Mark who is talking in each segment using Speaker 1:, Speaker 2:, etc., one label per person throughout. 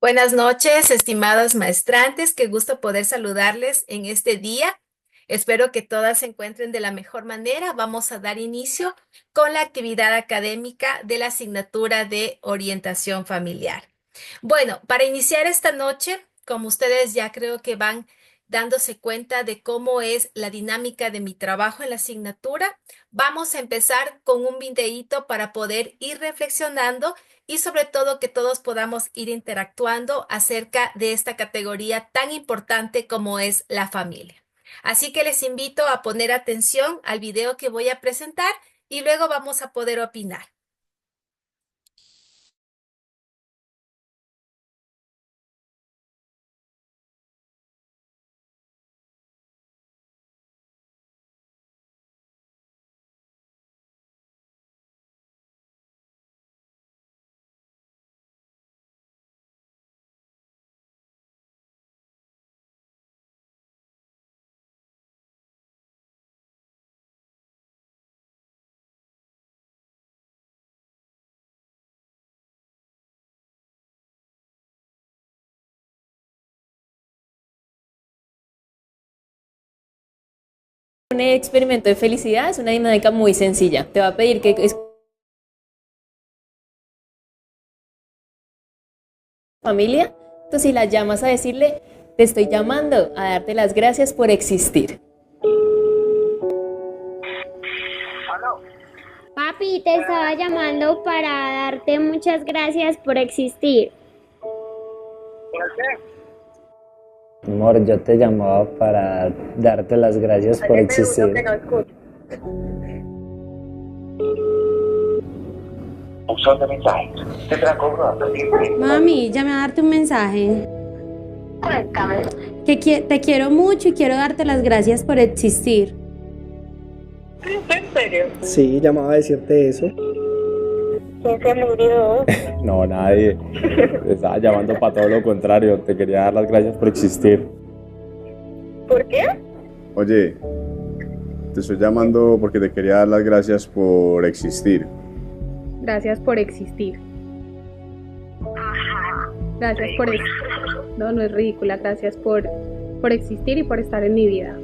Speaker 1: Buenas noches, estimados maestrantes. Qué gusto poder saludarles en este día. Espero que todas se encuentren de la mejor manera. Vamos a dar inicio con la actividad académica de la asignatura de orientación familiar. Bueno, para iniciar esta noche, como ustedes ya creo que van dándose cuenta de cómo es la dinámica de mi trabajo en la asignatura, vamos a empezar con un videíto para poder ir reflexionando y sobre todo que todos podamos ir interactuando acerca de esta categoría tan importante como es la familia. Así que les invito a poner atención al video que voy a presentar y luego vamos a poder opinar.
Speaker 2: Un experimento de felicidad es una dinámica muy sencilla. Te va a pedir que es familia. Entonces, si la llamas a decirle, te estoy llamando a darte las gracias por existir.
Speaker 3: Papi, te estaba llamando para darte muchas gracias por existir.
Speaker 4: Amor, yo te llamaba para darte las gracias por existir.
Speaker 5: Buzón de mensajes. Tendrá cobro a partir de...
Speaker 6: Mami, llamé a darte un mensaje.
Speaker 3: Cuéntame.
Speaker 6: Te quiero mucho y quiero darte las gracias por existir.
Speaker 3: ¿En serio?
Speaker 7: Sí, llamaba a decirte eso.
Speaker 3: ¿Quién se murió?
Speaker 8: No, nadie. Te estaba llamando para todo lo contrario. Te quería dar las gracias por existir.
Speaker 3: ¿Por qué?
Speaker 9: Oye, te estoy llamando porque te quería dar las gracias por existir.
Speaker 10: Gracias por existir. Gracias por eso. No es ridícula. Gracias por existir y por estar en mi vida.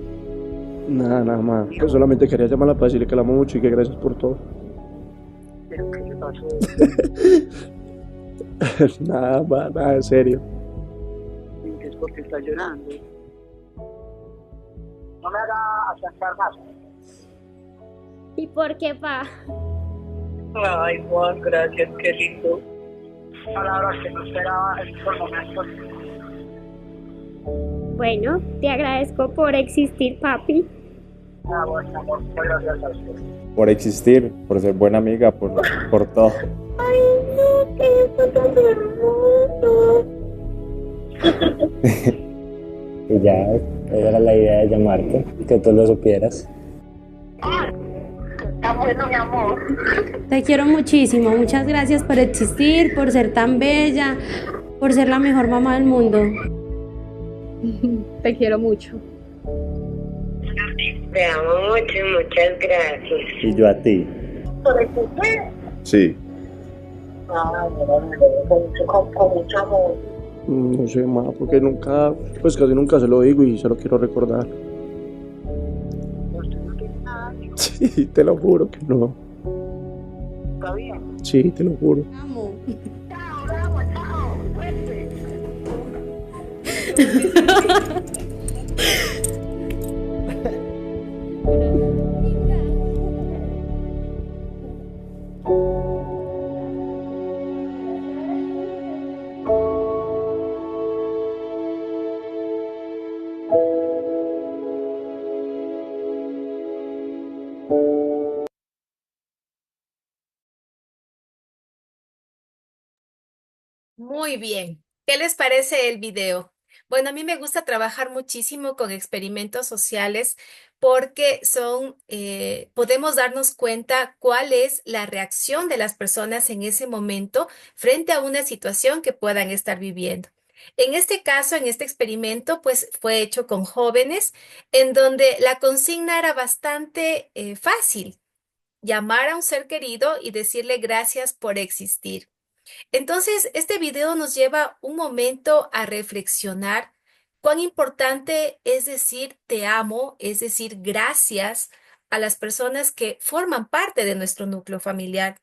Speaker 7: Nada más. Yo solamente quería llamarla para decirle que la amo mucho y que gracias por todo.
Speaker 5: ¿Pero qué le pasó?
Speaker 7: Nada, en serio.
Speaker 5: Es porque está llorando. No me haga acercar más.
Speaker 3: ¿Y por qué, pa?
Speaker 5: Ay, Juan, gracias, qué lindo. Palabras que no esperaba en estos momentos.
Speaker 3: Bueno, te agradezco por existir, papi.
Speaker 5: Ah, bueno, amor, muchas gracias a usted.
Speaker 8: Por existir, por ser buena amiga, por todo.
Speaker 3: Ay, no, que esto tan hermoso.
Speaker 4: Y ya, esa era la idea de llamarte, que tú lo supieras.
Speaker 3: Está bueno, mi amor.
Speaker 6: Te quiero muchísimo. Muchas gracias por existir, por ser tan bella, por ser la mejor mamá del mundo.
Speaker 10: Te quiero mucho.
Speaker 3: Te amo mucho y muchas gracias.
Speaker 4: Y yo a ti.
Speaker 5: ¿Por existir?
Speaker 9: Sí,
Speaker 5: Ay, con mucho amor.
Speaker 7: No sé más, porque nunca, pues casi nunca se lo digo y se lo quiero recordar.
Speaker 5: Usted no tiene nada,
Speaker 7: Sí, te lo juro que no.
Speaker 5: está bien.
Speaker 7: Sí, te lo juro.
Speaker 6: Amo.
Speaker 5: Chao, bravo, chao. Fuerte.
Speaker 1: Muy bien. ¿Qué les parece el video? Bueno, a mí me gusta trabajar muchísimo con experimentos sociales porque podemos darnos cuenta cuál es la reacción de las personas en ese momento frente a una situación que puedan estar viviendo. En este caso, en este experimento, pues fue hecho con jóvenes en donde la consigna era bastante fácil: llamar a un ser querido y decirle gracias por existir. Entonces, este video nos lleva un momento a reflexionar cuán importante es decir te amo, es decir, gracias a las personas que forman parte de nuestro núcleo familiar.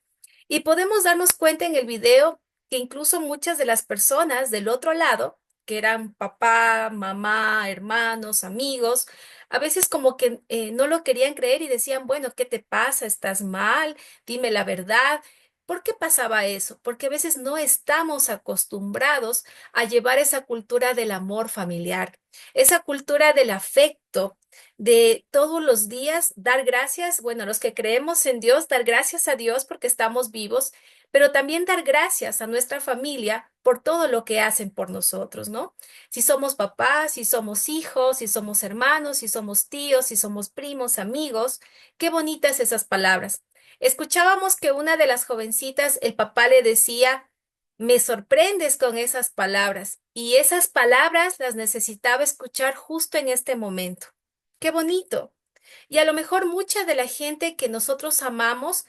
Speaker 1: Y podemos darnos cuenta en el video que incluso muchas de las personas del otro lado, que eran papá, mamá, hermanos, amigos, a veces como que no lo querían creer y decían, bueno, ¿qué te pasa? ¿Estás mal? Dime la verdad. ¿Por qué pasaba eso? Porque a veces no estamos acostumbrados a llevar esa cultura del amor familiar, esa cultura del afecto, de todos los días dar gracias, bueno, los que creemos en Dios, dar gracias a Dios porque estamos vivos, pero también dar gracias a nuestra familia por todo lo que hacen por nosotros, ¿no? Si somos papás, si somos hijos, si somos hermanos, si somos tíos, si somos primos, amigos, qué bonitas esas palabras. Escuchábamos que una de las jovencitas, el papá le decía, me sorprendes con esas palabras, y esas palabras las necesitaba escuchar justo en este momento. Qué bonito. Y a lo mejor mucha de la gente que nosotros amamos,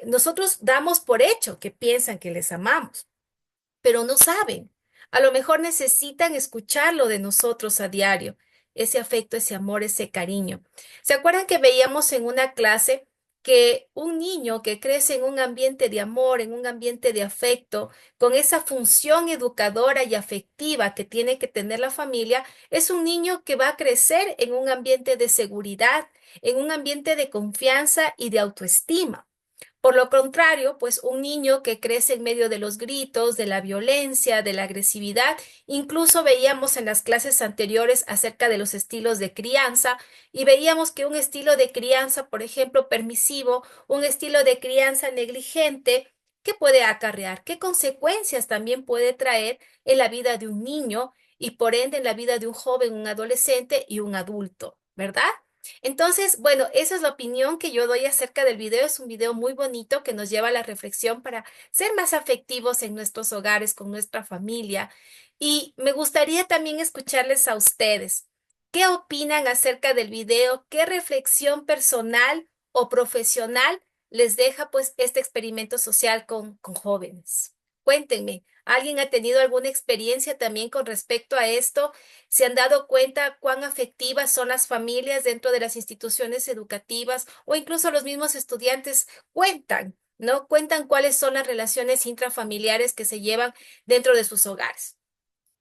Speaker 1: nosotros damos por hecho que piensan que les amamos, pero no saben. A lo mejor necesitan escucharlo de nosotros a diario, ese afecto, ese amor, ese cariño. ¿Se acuerdan que veíamos en una clase que un niño que crece en un ambiente de amor, en un ambiente de afecto, con esa función educadora y afectiva que tiene que tener la familia, es un niño que va a crecer en un ambiente de seguridad, en un ambiente de confianza y de autoestima? Por lo contrario, pues un niño que crece en medio de los gritos, de la violencia, de la agresividad, incluso veíamos en las clases anteriores acerca de los estilos de crianza y veíamos que un estilo de crianza, por ejemplo, permisivo, un estilo de crianza negligente, ¿qué puede acarrear? ¿Qué consecuencias también puede traer en la vida de un niño y por ende en la vida de un joven, un adolescente y un adulto, ¿verdad? Entonces, bueno, esa es la opinión que yo doy acerca del video. Es un video muy bonito que nos lleva a la reflexión para ser más afectivos en nuestros hogares, con nuestra familia. Y me gustaría también escucharles a ustedes. ¿Qué opinan acerca del video? ¿Qué reflexión personal o profesional les deja pues este experimento social con jóvenes? Cuéntenme, ¿alguien ha tenido alguna experiencia también con respecto a esto? ¿Se han dado cuenta cuán afectivas son las familias dentro de las instituciones educativas o incluso los mismos estudiantes cuentan, ¿no? Cuentan cuáles son las relaciones intrafamiliares que se llevan dentro de sus hogares.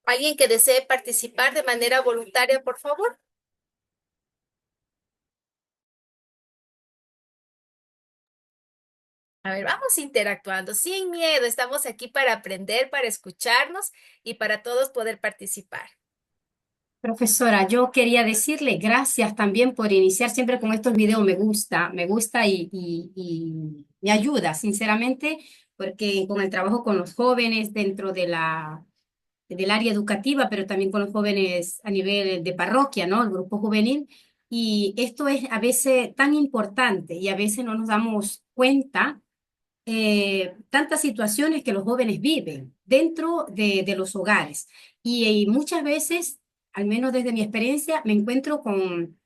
Speaker 1: ¿Alguien que desee participar de manera voluntaria, por favor? A ver, vamos interactuando sin miedo. Estamos aquí para aprender, para escucharnos y para todos poder participar.
Speaker 11: Profesora, yo quería decirle gracias también por iniciar siempre con estos videos. Me gusta y me ayuda, sinceramente, porque con el trabajo con los jóvenes dentro de del área educativa, pero también con los jóvenes a nivel de parroquia, ¿no? El grupo juvenil. Y esto es a veces tan importante y a veces no nos damos cuenta tantas situaciones que los jóvenes viven dentro de los hogares. Y muchas veces, al menos desde mi experiencia, me encuentro con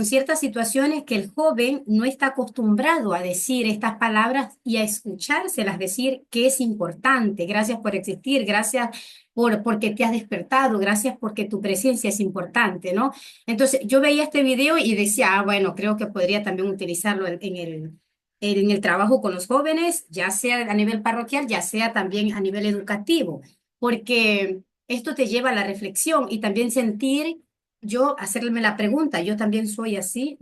Speaker 11: ciertas situaciones que el joven no está acostumbrado a decir estas palabras y a escuchárselas decir que es importante. Gracias por existir, gracias porque te has despertado, gracias porque tu presencia es importante, ¿no? Entonces yo veía este video y decía, ah, bueno, creo que podría también utilizarlo en el trabajo con los jóvenes, ya sea a nivel parroquial, ya sea también a nivel educativo, porque esto te lleva a la reflexión y también sentir, yo hacerme la pregunta, yo también soy así,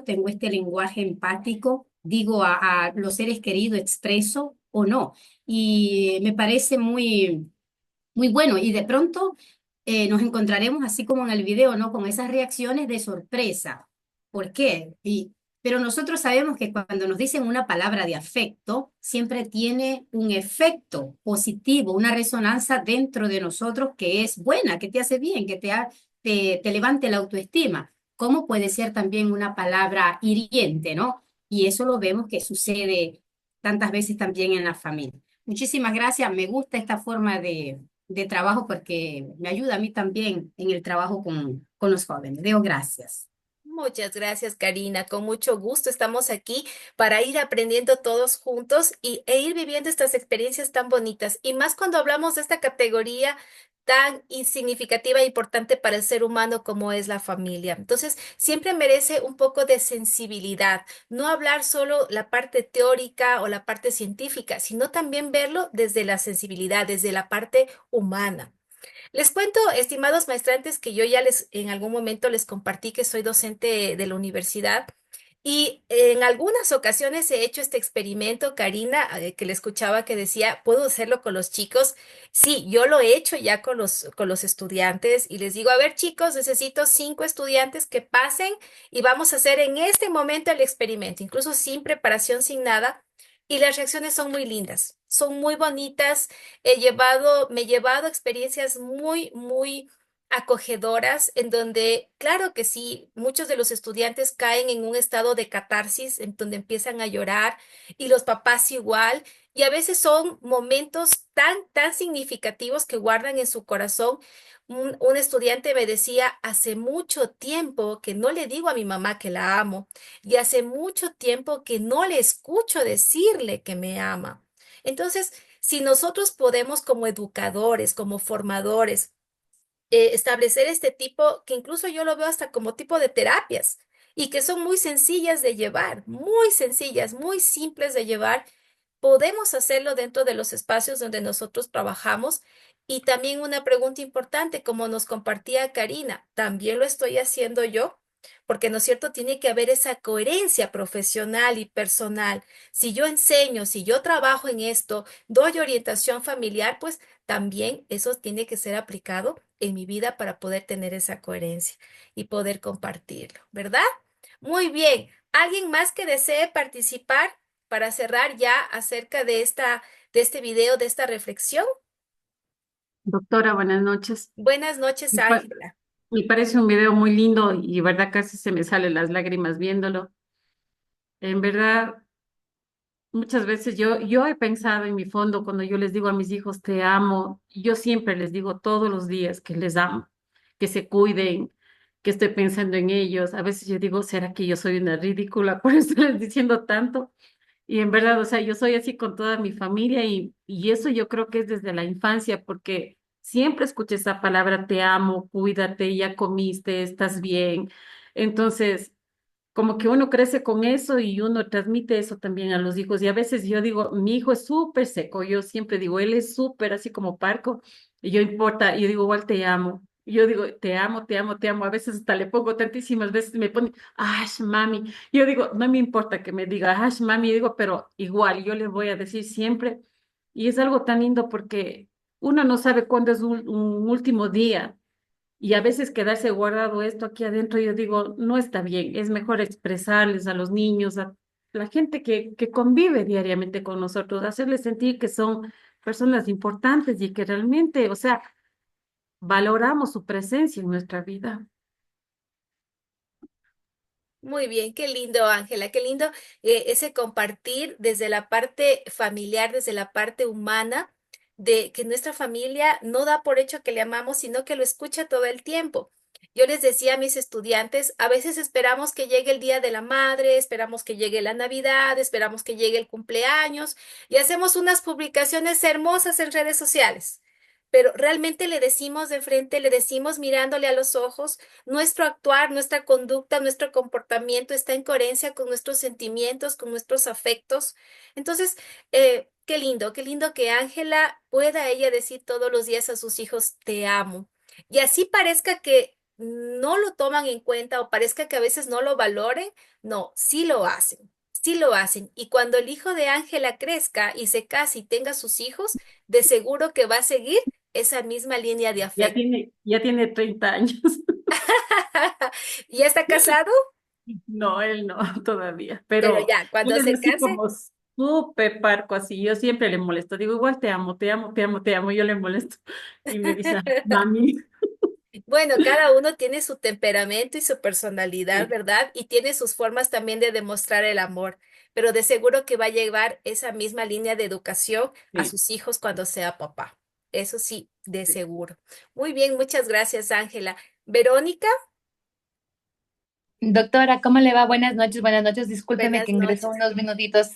Speaker 11: tengo este lenguaje empático, digo a los seres queridos, expreso o no, y me parece muy bueno, y de pronto nos encontraremos así como en el video, ¿no? Con esas reacciones de sorpresa. ¿Por qué? Pero nosotros sabemos que cuando nos dicen una palabra de afecto, siempre tiene un efecto positivo, una resonancia dentro de nosotros que es buena, que te hace bien, que te levante la autoestima. ¿Cómo puede ser también una palabra hiriente, ¿no? Y eso lo vemos que sucede tantas veces también en la familia. Muchísimas gracias. Me gusta esta forma de trabajo porque me ayuda a mí también en el trabajo con los jóvenes. Digo gracias.
Speaker 1: Muchas gracias, Karina. Con mucho gusto estamos aquí para ir aprendiendo todos juntos e ir viviendo estas experiencias tan bonitas. Y más cuando hablamos de esta categoría tan significativa e importante para el ser humano como es la familia. Entonces, siempre merece un poco de sensibilidad, no hablar solo la parte teórica o la parte científica, sino también verlo desde la sensibilidad, desde la parte humana. Les cuento, estimados maestrantes, que yo ya en algún momento les compartí que soy docente de la universidad y en algunas ocasiones he hecho este experimento, Karina, que le escuchaba que decía, ¿puedo hacerlo con los chicos? Sí, yo lo he hecho ya con los estudiantes y les digo, a ver, chicos, necesito 5 estudiantes que pasen y vamos a hacer en este momento el experimento, incluso sin preparación, sin nada. Y las reacciones son muy lindas, son muy bonitas. Me he llevado experiencias muy acogedoras en donde, claro que sí, muchos de los estudiantes caen en un estado de catarsis, en donde empiezan a llorar y los papás igual. Y a veces son momentos tan significativos que guardan en su corazón. Un estudiante me decía, hace mucho tiempo que no le digo a mi mamá que la amo y hace mucho tiempo que no le escucho decirle que me ama. Entonces, si nosotros podemos como educadores, como formadores, establecer este tipo, que incluso yo lo veo hasta como tipo de terapias y que son muy sencillas de llevar, muy sencillas, muy simples de llevar, podemos hacerlo dentro de los espacios donde nosotros trabajamos. Y también una pregunta importante, como nos compartía Karina, también lo estoy haciendo yo, porque no es cierto, tiene que haber esa coherencia profesional y personal. Si yo enseño, si yo trabajo en esto, doy orientación familiar, pues también eso tiene que ser aplicado en mi vida para poder tener esa coherencia y poder compartirlo, ¿verdad? Muy bien. ¿Alguien más que desee participar para cerrar ya acerca de este video, de esta reflexión?
Speaker 12: Doctora, buenas noches.
Speaker 1: Buenas noches,
Speaker 12: Me pa-
Speaker 1: Ángela.
Speaker 12: me parece un video muy lindo y verdad casi se me salen las lágrimas viéndolo. En verdad, muchas veces yo he pensado en mi fondo cuando yo les digo a mis hijos te amo, yo siempre les digo todos los días que les amo, que se cuiden, que estoy pensando en ellos. A veces yo digo, ¿será que yo soy una ridícula por estarles diciendo tanto? Y en verdad, o sea, yo soy así con toda mi familia y eso yo creo que es desde la infancia, porque siempre escuché esa palabra, te amo, cuídate, ya comiste, estás bien. Entonces, como que uno crece con eso y uno transmite eso también a los hijos. Y a veces yo digo, mi hijo es súper seco, yo siempre digo, él es súper así como parco, y yo importa, y yo digo, igual te amo. Y yo digo, te amo, te amo, te amo. A veces hasta le pongo tantísimas veces, me pone, ay, mami. Yo digo, no me importa que me diga, ay, mami, digo, pero igual yo le voy a decir siempre. Y es algo tan lindo porque uno no sabe cuándo es un último día y a veces quedarse guardado esto aquí adentro, yo digo, no está bien, es mejor expresarles a los niños, a la gente que convive diariamente con nosotros, hacerles sentir que son personas importantes y que realmente, o sea, valoramos su presencia en nuestra vida.
Speaker 1: Muy bien, qué lindo, Ángela, qué lindo ese compartir desde la parte familiar, desde la parte humana, de que nuestra familia no da por hecho que le amamos, sino que lo escucha todo el tiempo. Yo les decía a mis estudiantes, a veces esperamos que llegue el Día de la Madre, esperamos que llegue la Navidad, esperamos que llegue el cumpleaños y hacemos unas publicaciones hermosas en redes sociales. Pero realmente le decimos de frente, le decimos mirándole a los ojos, nuestro actuar, nuestra conducta, nuestro comportamiento está en coherencia con nuestros sentimientos, con nuestros afectos. Entonces, qué lindo que Ángela pueda ella decir todos los días a sus hijos, te amo. Y así parezca que no lo toman en cuenta o parezca que a veces no lo valoren, no, sí lo hacen. Sí lo hacen. Y cuando el hijo de Ángela crezca y se case y tenga sus hijos, de seguro que va a seguir esa misma línea de afecto.
Speaker 12: Ya tiene 30 años.
Speaker 1: ¿Ya está casado?
Speaker 12: No, él no, todavía,
Speaker 1: Pero
Speaker 12: pero
Speaker 1: ya, cuando
Speaker 12: él es
Speaker 1: se
Speaker 12: así
Speaker 1: case,
Speaker 12: como súper parco, así, yo siempre le molesto, digo, igual te amo, te amo, te amo, te amo, yo le molesto y me dice, mami.
Speaker 1: bueno, cada uno tiene su temperamento y su personalidad,
Speaker 12: Sí,
Speaker 1: ¿verdad? Y tiene sus formas también de demostrar el amor, pero de seguro que va a llevar esa misma línea de educación a
Speaker 12: sí,
Speaker 1: sus hijos cuando sea papá. Eso sí, de
Speaker 12: sí.
Speaker 1: seguro. Muy bien, muchas gracias, Ángela. Verónica.
Speaker 13: Doctora, ¿cómo le va? Buenas noches, buenas noches. Discúlpeme
Speaker 1: Buenas
Speaker 13: que ingresó
Speaker 1: noches.
Speaker 13: unos minutitos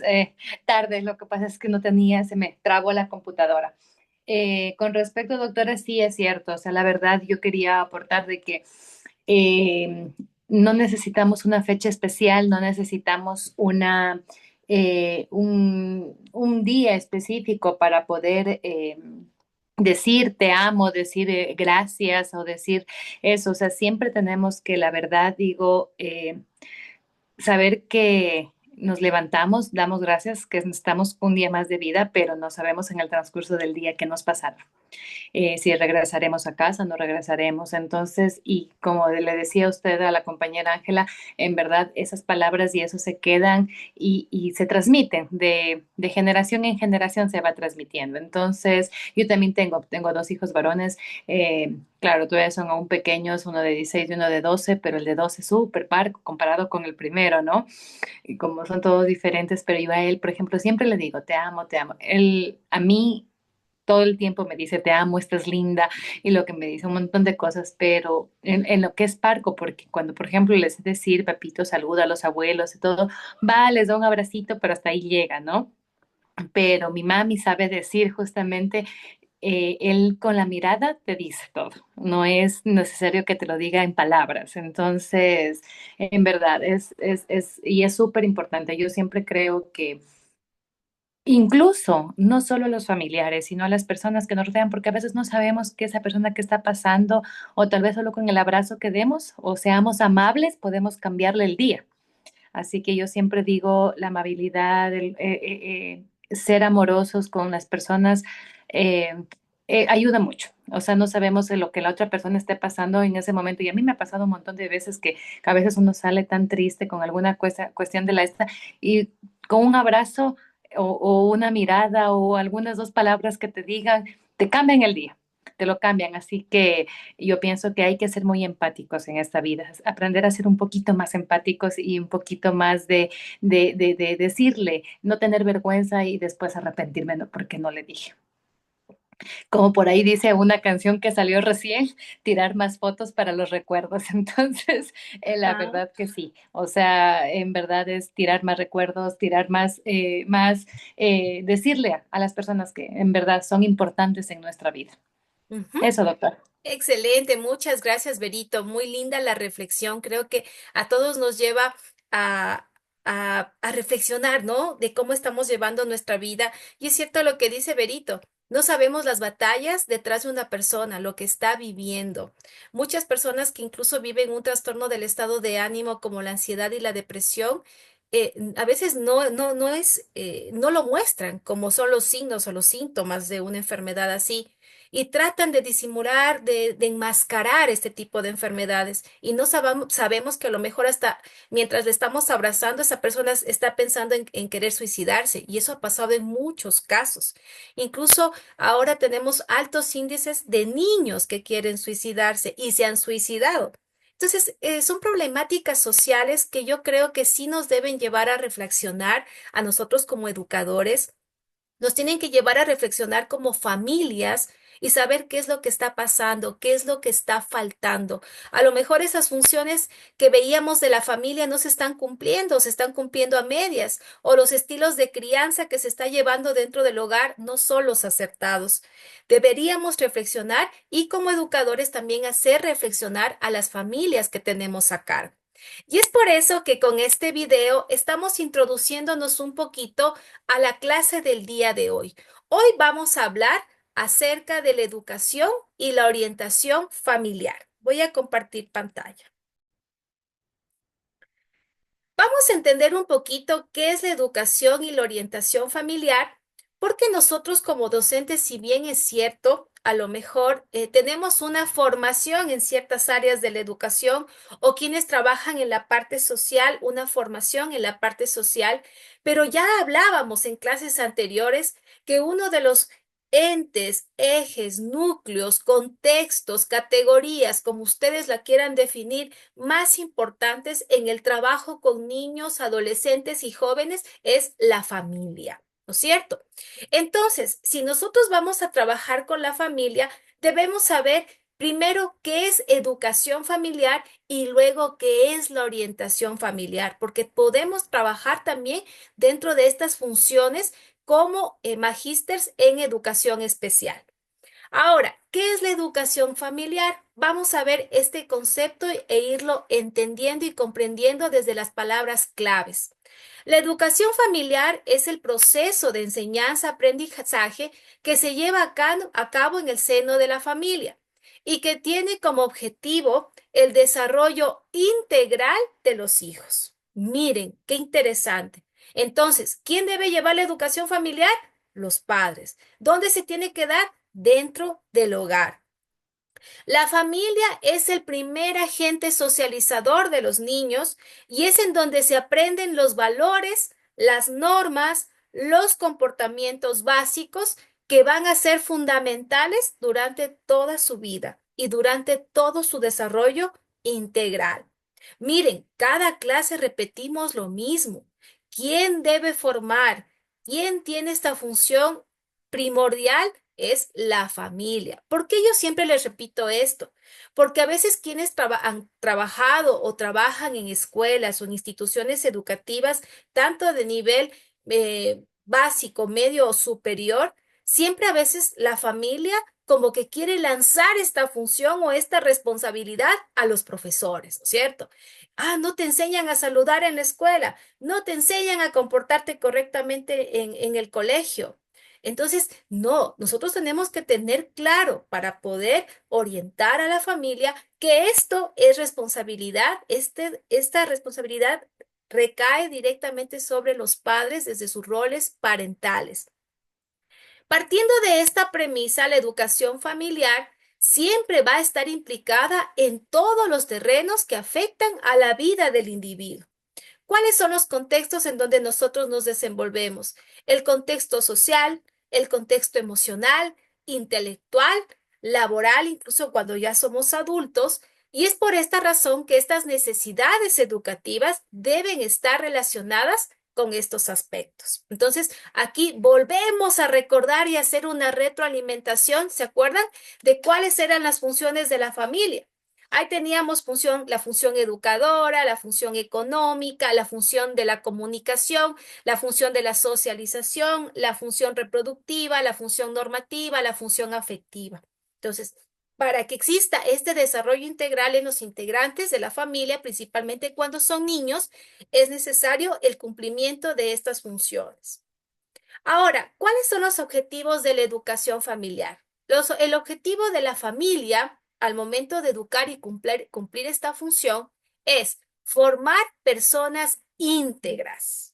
Speaker 13: tarde. Lo que pasa es que no tenía, se me trabó la computadora. Con respecto, doctora, sí es cierto. O sea, la verdad, yo quería aportar de que eh, no necesitamos una fecha especial, no necesitamos un día específico para poder decir te amo, decir gracias o decir eso. O sea, siempre tenemos que, la verdad, digo, saber que nos levantamos, damos gracias, que estamos un día más de vida, pero no sabemos en el transcurso del día qué nos pasará, si regresaremos a casa, no regresaremos. Entonces, y como le decía usted a la compañera Ángela, en verdad esas palabras y eso se quedan y se transmiten de generación en generación, se va transmitiendo. Entonces, yo también tengo dos hijos varones. Claro, todavía son aún pequeños, uno de 16 y uno de 12, pero el de 12 es súper parco comparado con el primero, ¿no? Y como son todos diferentes, pero yo a él, por ejemplo, siempre le digo, te amo, te amo. Él, a mí, todo el tiempo me dice, te amo, estás linda, y lo que me dice un montón de cosas, pero en lo que es parco, porque cuando, por ejemplo, les sé decir, papito, saluda a los abuelos y todo, va, les da un abracito, pero hasta ahí llega, ¿no? Pero mi mami sabe decir justamente, él con la mirada te dice todo, no es necesario que te lo diga en palabras. Entonces, en verdad, y es súper importante. Yo siempre creo que incluso no solo a los familiares, sino a las personas que nos rodean, porque a veces no sabemos qué esa persona que está pasando, o tal vez solo con el abrazo que demos o seamos amables, podemos cambiarle el día. Así que yo siempre digo la amabilidad, ser amorosos con las personas, eh, ayuda mucho. O sea, no sabemos de lo que la otra persona esté pasando en ese momento. Y a mí me ha pasado un montón de veces que a veces uno sale tan triste con alguna cuestión de la esta y con un abrazo o una mirada o algunas dos palabras que te digan, te cambian el día, te lo cambian. Así que yo pienso que hay que ser muy empáticos en esta vida, aprender a ser un poquito más empáticos y un poquito más de decirle, no tener vergüenza y después arrepentirme no, porque no le dije. Como por ahí dice una canción que salió recién, tirar más fotos para los recuerdos. Entonces, la
Speaker 1: Ah.
Speaker 13: verdad que sí. O sea, en verdad es tirar más recuerdos, tirar decirle a las personas que en verdad son importantes en nuestra vida.
Speaker 1: Ujú.
Speaker 13: Eso, doctor.
Speaker 1: Excelente, muchas gracias, Berito. Muy linda la reflexión. Creo que a todos nos lleva a, a reflexionar, ¿no? De cómo estamos llevando nuestra vida. Y es cierto lo que dice Berito. No sabemos las batallas detrás de una persona, lo que está viviendo. Muchas personas que incluso viven un trastorno del estado de ánimo como la ansiedad y la depresión, a veces no lo muestran como son los signos o los síntomas de una enfermedad así y tratan de disimular, de enmascarar este tipo de enfermedades. Y no sabemos que a lo mejor hasta mientras le estamos abrazando, esa persona está pensando en querer suicidarse. Y eso ha pasado en muchos casos. Incluso ahora tenemos altos índices de niños que quieren suicidarse y se han suicidado. Entonces, son problemáticas sociales que yo creo que sí nos deben llevar a reflexionar a nosotros como educadores, nos tienen que llevar a reflexionar como familias y saber qué es lo que está pasando, qué es lo que está faltando. A lo mejor esas funciones que veíamos de la familia no se están cumpliendo, se están cumpliendo a medias, o los estilos de crianza que se está llevando dentro del hogar no son los acertados. Deberíamos reflexionar y como educadores también hacer reflexionar a las familias que tenemos a cargo. Y es por eso que con este video estamos introduciéndonos un poquito a la clase del día de hoy. Hoy vamos a hablar acerca de la educación y la orientación familiar. Voy a compartir pantalla. Vamos a entender un poquito qué es la educación y la orientación familiar, porque nosotros como docentes, si bien es cierto, a lo mejor tenemos una formación en ciertas áreas de la educación o quienes trabajan en la parte social, una formación en la parte social, pero ya hablábamos en clases anteriores que uno de los entes, ejes, núcleos, contextos, categorías, como ustedes la quieran definir, más importantes en el trabajo con niños, adolescentes y jóvenes es la familia, ¿no es cierto? Entonces, si nosotros vamos a trabajar con la familia, debemos saber Primero, ¿qué es educación familiar? Y luego, ¿qué es la orientación familiar? Porque podemos trabajar también dentro de estas funciones como magísters en educación especial. Ahora, ¿qué es la educación familiar? Vamos a ver este concepto e irlo entendiendo y comprendiendo desde las palabras claves. La educación familiar es el proceso de enseñanza-aprendizaje que se lleva a cabo en el seno de la familia y que tiene como objetivo el desarrollo integral de los hijos. Miren, qué interesante. Entonces, ¿quién debe llevar la educación familiar? Los padres. ¿Dónde se tiene que dar? Dentro del hogar. La familia es el primer agente socializador de los niños y es en donde se aprenden los valores, las normas, los comportamientos básicos que van a ser fundamentales durante toda su vida y durante todo su desarrollo integral. Miren, cada clase repetimos lo mismo. ¿Quién debe formar? ¿Quién tiene esta función primordial? Es la familia. ¿Por qué yo siempre les repito esto? Porque a veces quienes han trabajado o trabajan en escuelas o en instituciones educativas, tanto de nivel básico, medio o superior, siempre a veces la familia como que quiere lanzar esta función o esta responsabilidad a los profesores, ¿no es cierto? Ah, no te enseñan a saludar en la escuela, no te enseñan a comportarte correctamente en el colegio. Entonces, no, nosotros tenemos que tener claro para poder orientar a la familia que esto es responsabilidad, esta responsabilidad recae directamente sobre los padres desde sus roles parentales. Partiendo de esta premisa, la educación familiar siempre va a estar implicada en todos los terrenos que afectan a la vida del individuo. ¿Cuáles son los contextos en donde nosotros nos desenvolvemos? El contexto social, el contexto emocional, intelectual, laboral, incluso cuando ya somos adultos. Y es por esta razón que estas necesidades educativas deben estar relacionadas con estos aspectos. Entonces, aquí volvemos a recordar y hacer una retroalimentación. ¿Se acuerdan de cuáles eran las funciones de la familia? Ahí teníamos la función educadora, la función económica, la función de la comunicación, la función de la socialización, la función reproductiva, la función normativa, la función afectiva. Entonces, para que exista este desarrollo integral en los integrantes de la familia, principalmente cuando son niños, es necesario el cumplimiento de estas funciones. Ahora, ¿cuáles son los objetivos de la educación familiar? El objetivo de la familia al momento de educar y cumplir esta función es formar personas íntegras.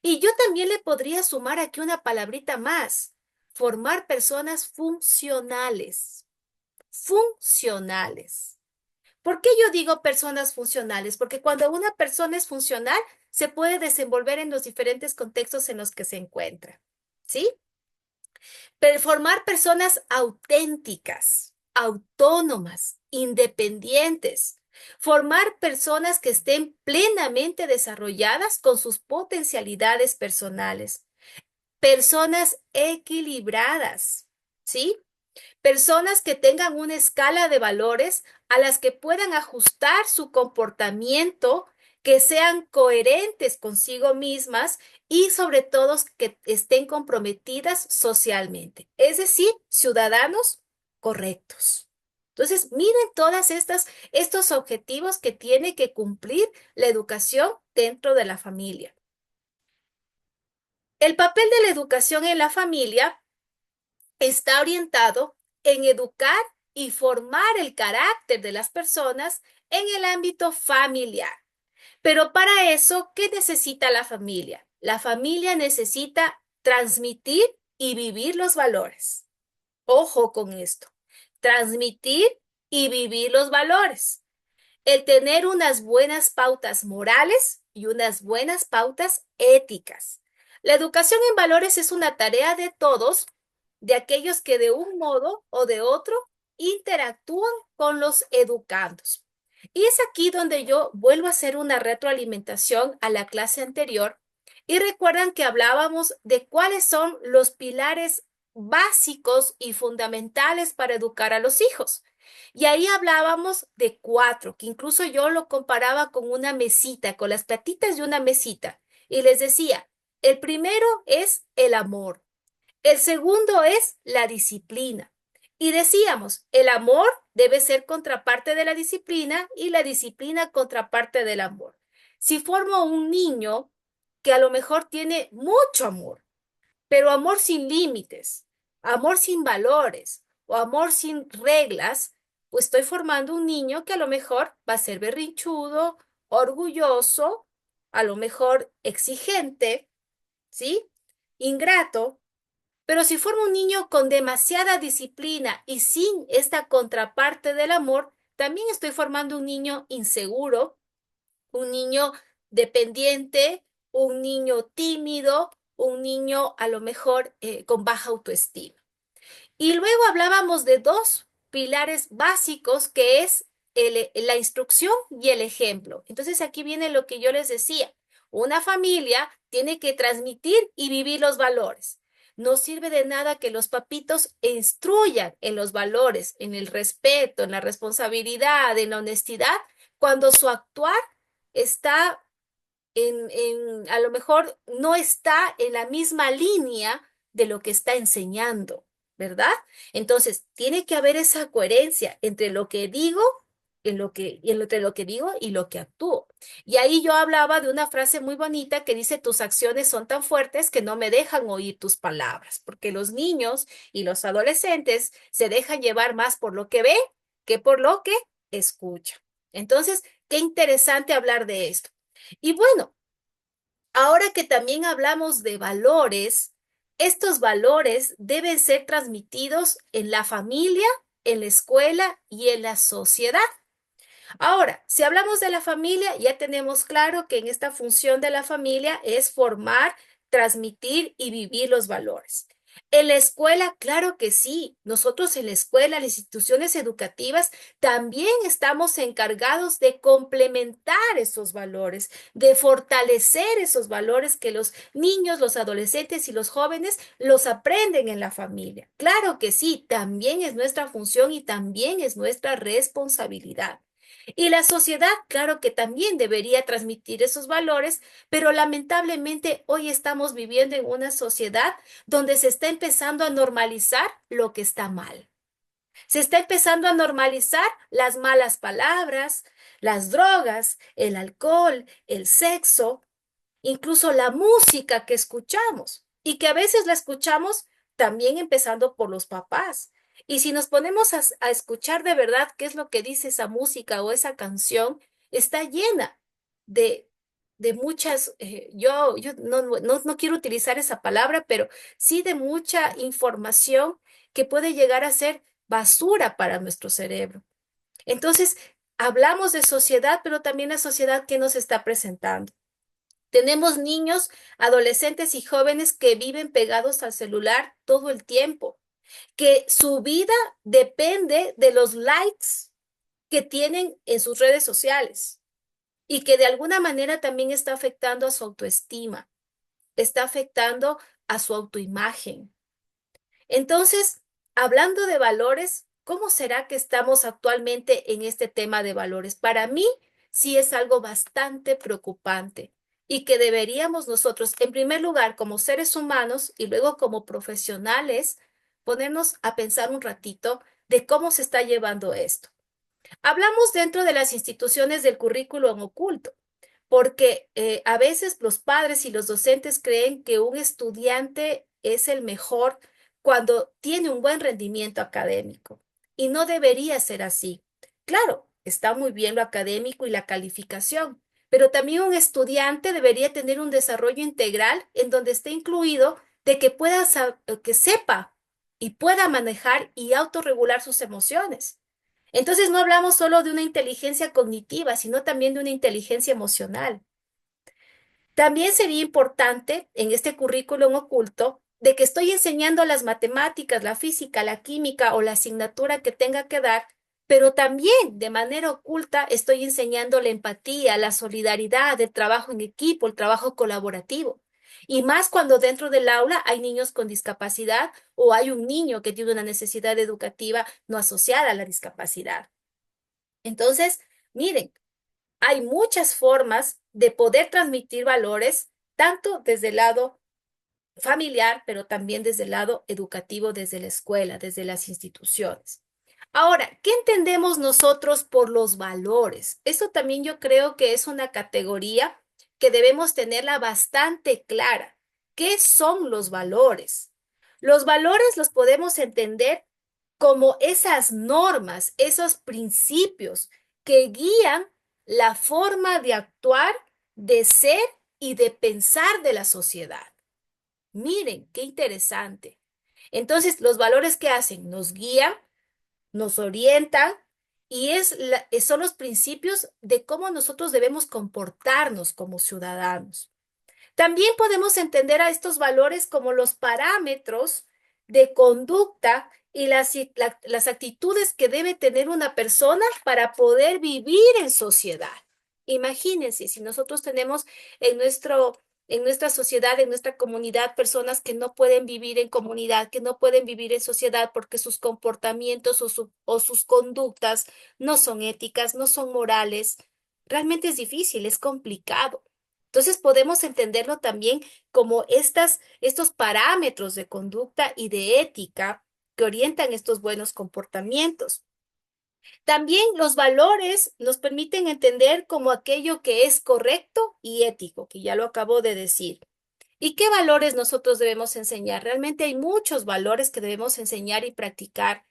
Speaker 1: Y yo también le podría sumar aquí una palabrita más, formar personas funcionales. Funcionales. ¿Por qué yo digo personas funcionales? Porque cuando una persona es funcional, se puede desenvolver en los diferentes contextos en los que se encuentra. ¿Sí? Pero formar personas auténticas, autónomas, independientes. Formar personas que estén plenamente desarrolladas con sus potencialidades personales. Personas equilibradas, ¿sí? Personas que tengan una escala de valores a las que puedan ajustar su comportamiento, que sean coherentes consigo mismas y sobre todo que estén comprometidas socialmente, es decir, ciudadanos correctos. Entonces, miren todas estos objetivos que tiene que cumplir la educación dentro de la familia. El papel de la educación en la familia está orientado en educar y formar el carácter de las personas en el ámbito familiar. Pero para eso, ¿qué necesita la familia? La familia necesita transmitir y vivir los valores. Ojo con esto. Transmitir y vivir los valores. El tener unas buenas pautas morales y unas buenas pautas éticas. La educación en valores es una tarea de todos, de aquellos que de un modo o de otro interactúan con los educandos. Y es aquí donde yo vuelvo a hacer una retroalimentación a la clase anterior y recuerdan que hablábamos de cuáles son los pilares básicos y fundamentales para educar a los hijos. Y ahí hablábamos de 4, que incluso yo lo comparaba con una mesita, con las platitas de una mesita. Y les decía, el primero es el amor, el segundo es la disciplina. Y decíamos, el amor debe ser contraparte de la disciplina y la disciplina contraparte del amor. Si formo un niño que a lo mejor tiene mucho amor, pero amor sin límites, amor sin valores o amor sin reglas, pues estoy formando un niño que a lo mejor va a ser berrinchudo, orgulloso, a lo mejor exigente, ¿sí? Ingrato. Pero si formo un niño con demasiada disciplina y sin esta contraparte del amor, también estoy formando un niño inseguro, un niño dependiente, un niño tímido, un niño a lo mejor con baja autoestima. Y luego hablábamos de 2 pilares básicos que es la instrucción y el ejemplo. Entonces aquí viene lo que yo les decía. Una familia tiene que transmitir y vivir los valores. No sirve de nada que los papitos instruyan en los valores, en el respeto, en la responsabilidad, en la honestidad, cuando su actuar está a lo mejor no está en la misma línea de lo que está enseñando, ¿verdad? Entonces, tiene que haber esa coherencia entre lo que digo, entre lo que digo y lo que actúo. Y ahí yo hablaba de una frase muy bonita que dice, tus acciones son tan fuertes que no me dejan oír tus palabras, porque los niños y los adolescentes se dejan llevar más por lo que ven que por lo que escuchan. Entonces, qué interesante hablar de esto. Y bueno, ahora que también hablamos de valores, estos valores deben ser transmitidos en la familia, en la escuela y en la sociedad. Ahora, si hablamos de la familia, ya tenemos claro que en esta función de la familia es formar, transmitir y vivir los valores. En la escuela, claro que sí. Nosotros en la escuela, las instituciones educativas, también estamos encargados de complementar esos valores, de fortalecer esos valores que los niños, los adolescentes y los jóvenes los aprenden en la familia. Claro que sí, también es nuestra función y también es nuestra responsabilidad. Y la sociedad, claro que también debería transmitir esos valores, pero lamentablemente hoy estamos viviendo en una sociedad donde se está empezando a normalizar lo que está mal. Se está empezando a normalizar las malas palabras, las drogas, el alcohol, el sexo, incluso la música que escuchamos y que a veces la escuchamos también empezando por los papás. Y si nos ponemos a escuchar de verdad qué es lo que dice esa música o esa canción, está llena de, de muchas, yo no quiero utilizar esa palabra, pero sí de mucha información que puede llegar a ser basura para nuestro cerebro. Entonces, hablamos de sociedad, pero también la sociedad que nos está presentando. Tenemos niños, adolescentes y jóvenes que viven pegados al celular todo el tiempo, que su vida depende de los likes que tienen en sus redes sociales y que de alguna manera también está afectando a su autoestima, está afectando a su autoimagen. Entonces, hablando de valores, ¿cómo será que estamos actualmente en este tema de valores? Para mí, sí es algo bastante preocupante y que deberíamos nosotros, en primer lugar, como seres humanos y luego como profesionales, ponernos a pensar un ratito de cómo se está llevando esto. Hablamos dentro de las instituciones del currículo en oculto, porque a veces los padres y los docentes creen que un estudiante es el mejor cuando tiene un buen rendimiento académico. Y no debería ser así. Claro, está muy bien lo académico y la calificación, pero también un estudiante debería tener un desarrollo integral en donde esté incluido de que que sepa y pueda manejar y autorregular sus emociones. Entonces no hablamos solo de una inteligencia cognitiva, sino también de una inteligencia emocional. También sería importante en este currículum oculto de que estoy enseñando las matemáticas, la física, la química o la asignatura que tenga que dar, pero también de manera oculta estoy enseñando la empatía, la solidaridad, el trabajo en equipo, el trabajo colaborativo. Y más cuando dentro del aula hay niños con discapacidad o hay un niño que tiene una necesidad educativa no asociada a la discapacidad. Entonces, miren, hay muchas formas de poder transmitir valores, tanto desde el lado familiar, pero también desde el lado educativo, desde la escuela, desde las instituciones. Ahora, ¿qué entendemos nosotros por los valores? Esto también yo creo que es una categoría que debemos tenerla bastante clara. ¿Qué son los valores? Los valores los podemos entender como esas normas, esos principios que guían la forma de actuar, de ser y de pensar de la sociedad. Miren, qué interesante. Entonces, los valores que hacen nos guían, nos orientan y son los principios de cómo nosotros debemos comportarnos como ciudadanos. También podemos entender a estos valores como los parámetros de conducta y las actitudes que debe tener una persona para poder vivir en sociedad. Imagínense, si nosotros tenemos en nuestra sociedad, en nuestra comunidad, personas que no pueden vivir en comunidad, que no pueden vivir en sociedad porque sus comportamientos o sus conductas no son éticas, no son morales, realmente es difícil, es complicado. Entonces podemos entenderlo también como estos parámetros de conducta y de ética que orientan estos buenos comportamientos. También los valores nos permiten entender como aquello que es correcto y ético, que ya lo acabo de decir. ¿Y qué valores nosotros debemos enseñar? Realmente hay muchos valores que debemos enseñar y practicar,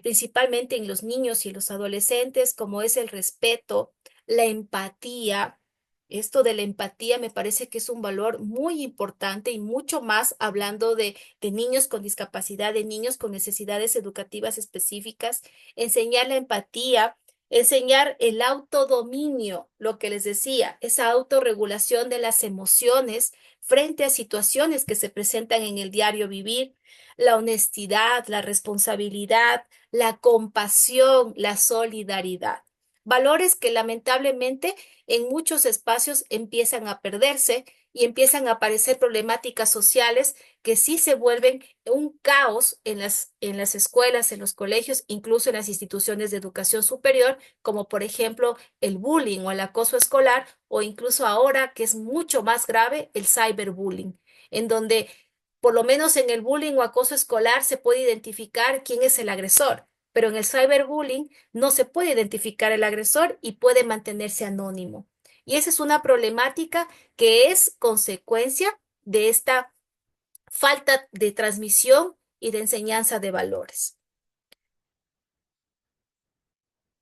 Speaker 1: principalmente en los niños y los adolescentes, como es el respeto, la empatía. Esto de la empatía me parece que es un valor muy importante y mucho más hablando de niños con discapacidad, de niños con necesidades educativas específicas. Enseñar la empatía, enseñar el autodominio, lo que les decía, esa autorregulación de las emociones frente a situaciones que se presentan en el diario vivir, la honestidad, la responsabilidad, la compasión, la solidaridad. Valores que lamentablemente en muchos espacios empiezan a perderse y empiezan a aparecer problemáticas sociales que sí se vuelven un caos en las escuelas, en los colegios, incluso en las instituciones de educación superior, como por ejemplo el bullying o el acoso escolar, o incluso ahora, que es mucho más grave, el cyberbullying, en donde por lo menos en el bullying o acoso escolar se puede identificar quién es el agresor, pero en el cyberbullying no se puede identificar el agresor y puede mantenerse anónimo. Y esa es una problemática que es consecuencia de esta falta de transmisión y de enseñanza de valores.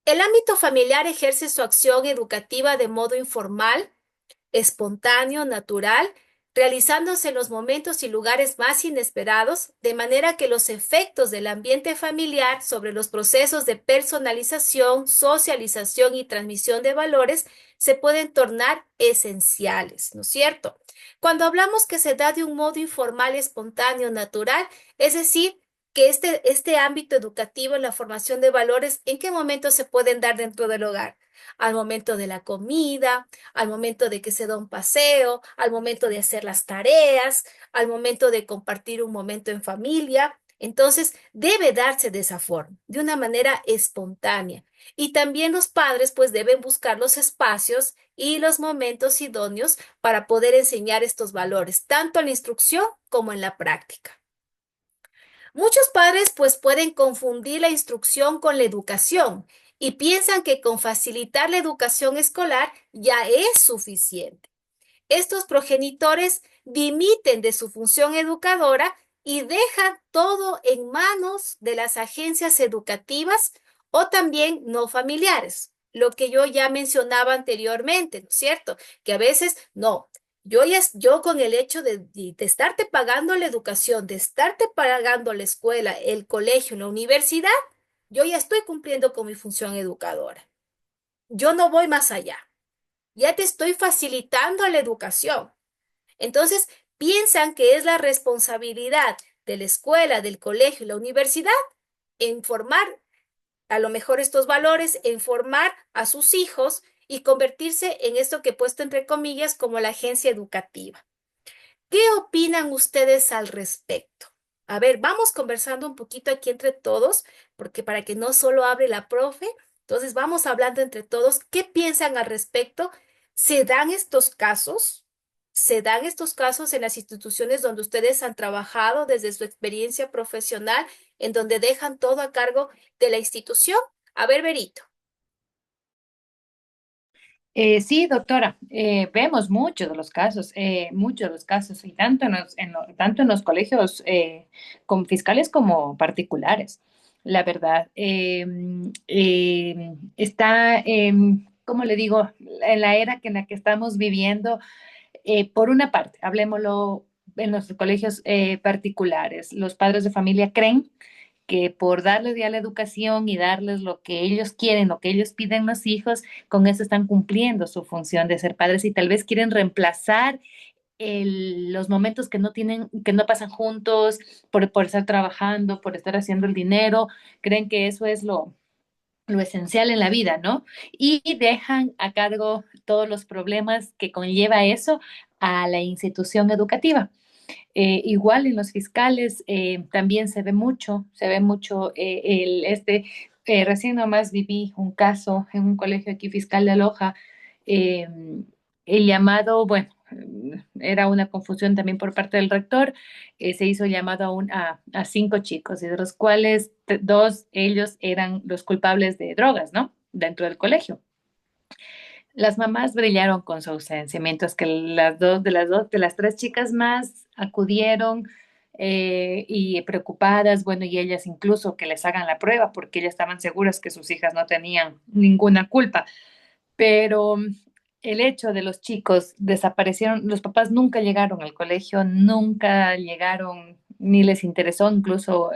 Speaker 1: El ámbito familiar ejerce su acción educativa de modo informal, espontáneo, natural, realizándose en los momentos y lugares más inesperados, de manera que los efectos del ambiente familiar sobre los procesos de personalización, socialización y transmisión de valores se pueden tornar esenciales, ¿no es cierto? Cuando hablamos que se da de un modo informal, espontáneo, natural, es decir, que este ámbito educativo en la formación de valores, ¿en qué momento se pueden dar dentro del hogar? Al momento de la comida, al momento de que se da un paseo, al momento de hacer las tareas, al momento de compartir un momento en familia. Entonces, debe darse de esa forma, de una manera espontánea. Y también los padres, pues, deben buscar los espacios y los momentos idóneos para poder enseñar estos valores, tanto en la instrucción como en la práctica. Muchos padres pues pueden confundir la instrucción con la educación y piensan que con facilitar la educación escolar ya es suficiente. Estos progenitores dimiten de su función educadora y dejan todo en manos de las agencias educativas o también no familiares, lo que yo ya mencionaba anteriormente, ¿no es cierto? Que a veces no. Yo con el hecho de estarte pagando la educación, de estarte pagando la escuela, el colegio, la universidad, yo ya estoy cumpliendo con mi función educadora. Yo no voy más allá. Ya te estoy facilitando la educación. Entonces, piensan que es la responsabilidad de la escuela, del colegio y la universidad en formar a lo mejor estos valores, en formar a sus hijos y convertirse en esto que he puesto entre comillas como la agencia educativa. ¿Qué opinan ustedes al respecto? A ver, vamos conversando un poquito aquí entre todos, porque para que no solo hable la profe, entonces vamos hablando entre todos. ¿Qué piensan al respecto? ¿Se dan estos casos? ¿Se dan estos casos en las instituciones donde ustedes han trabajado desde su experiencia profesional, en donde dejan todo a cargo de la institución? A ver, Berito.
Speaker 13: Sí, doctora, vemos muchos de los casos, y tanto tanto en los colegios con fiscales como particulares. La verdad, está, como le digo, en la era en la que estamos viviendo, por una parte, hablemoslo en los colegios particulares, los padres de familia creen que por darles ya la educación y darles lo que ellos quieren, lo que ellos piden los hijos, con eso están cumpliendo su función de ser padres y tal vez quieren reemplazar los momentos que no tienen, que no pasan juntos por estar trabajando, por estar haciendo el dinero, creen que eso es lo esencial en la vida, ¿no? Y dejan a cargo todos los problemas que conlleva eso a la institución educativa. Igual en los fiscales también se ve mucho recién nomás viví un caso en un colegio aquí fiscal de Loja, eh, el llamado, bueno, era una confusión también por parte del rector, se hizo llamado a 5 chicos, y de los cuales 2, ellos eran los culpables de drogas, ¿no? Dentro del colegio. Las mamás brillaron con su ausencia, mientras que de las 3 chicas más acudieron y preocupadas, bueno, y ellas incluso que les hagan la prueba, porque ellas estaban seguras que sus hijas no tenían ninguna culpa. Pero el hecho de los chicos desaparecieron, los papás nunca llegaron al colegio, nunca llegaron, ni les interesó, incluso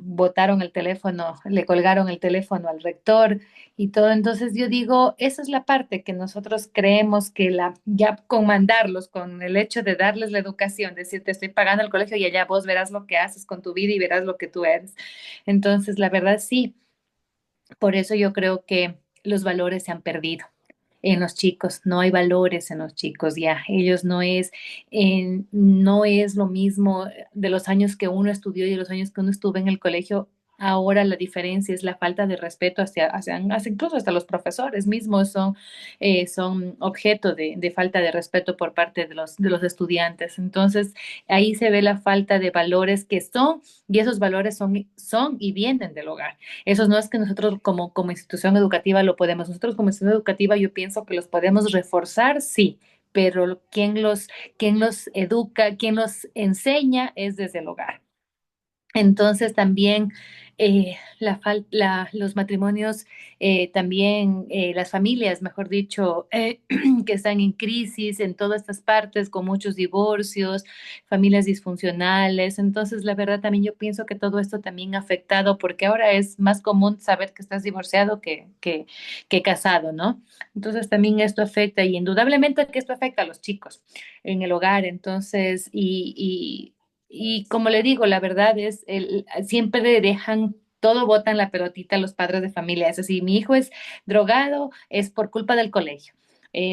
Speaker 13: botaron el teléfono, le colgaron el teléfono al rector y todo. Entonces yo digo, esa es la parte que nosotros creemos que ya con mandarlos, con el hecho de darles la educación, decir, te estoy pagando el colegio y allá vos verás lo que haces con tu vida y verás lo que tú eres. Entonces, la verdad sí, por eso yo creo que los valores se han perdido en los chicos, no hay valores en los chicos ya, ellos no es lo mismo de los años que uno estudió y de los años que uno estuvo en el colegio. Ahora la diferencia es la falta de respeto hacia incluso hasta los profesores mismos son objeto de falta de respeto por parte de los estudiantes. Entonces ahí se ve la falta de valores y esos valores son y vienen del hogar. Eso no es que nosotros como institución educativa lo podemos. Nosotros como institución educativa yo pienso que los podemos reforzar, sí, pero quien los educa, quien los enseña es desde el hogar. Entonces también los matrimonios, también las familias, mejor dicho, que están en crisis en todas estas partes, con muchos divorcios, familias disfuncionales. Entonces, la verdad también yo pienso que todo esto también ha afectado, porque ahora es más común saber que estás divorciado que casado, ¿no? Entonces también esto afecta y indudablemente que esto afecta a los chicos en el hogar. Entonces, y como le digo, la verdad es, siempre le dejan, todo botan la pelotita a los padres de familia. Es así, mi hijo es drogado, es por culpa del colegio.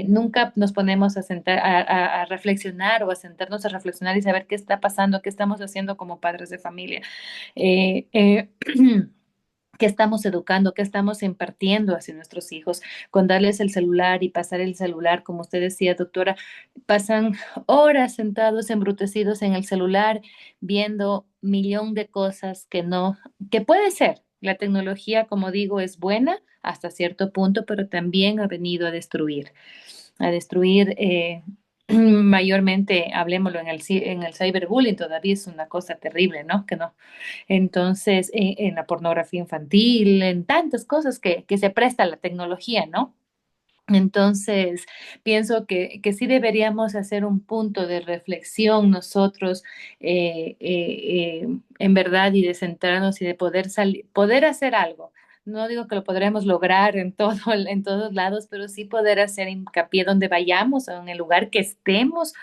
Speaker 13: Nunca nos ponemos a sentar, a reflexionar o a sentarnos a reflexionar y saber qué está pasando, qué estamos haciendo como padres de familia. Qué estamos educando, qué estamos impartiendo hacia nuestros hijos, con darles el celular y pasar el celular, como usted decía, doctora, pasan horas sentados embrutecidos en el celular, viendo millón de cosas que puede ser. La tecnología, como digo, es buena hasta cierto punto, pero también ha venido a destruir mayormente, hablemoslo en el cyberbullying, todavía es una cosa terrible, ¿no? Que no. Entonces, en la pornografía infantil, en tantas cosas que se presta la tecnología, ¿no? Entonces, pienso que sí deberíamos hacer un punto de reflexión nosotros, en verdad, y de centrarnos y de poder hacer algo. No digo que lo podremos lograr en todos lados, pero sí poder hacer hincapié donde vayamos, o en el lugar que estemos,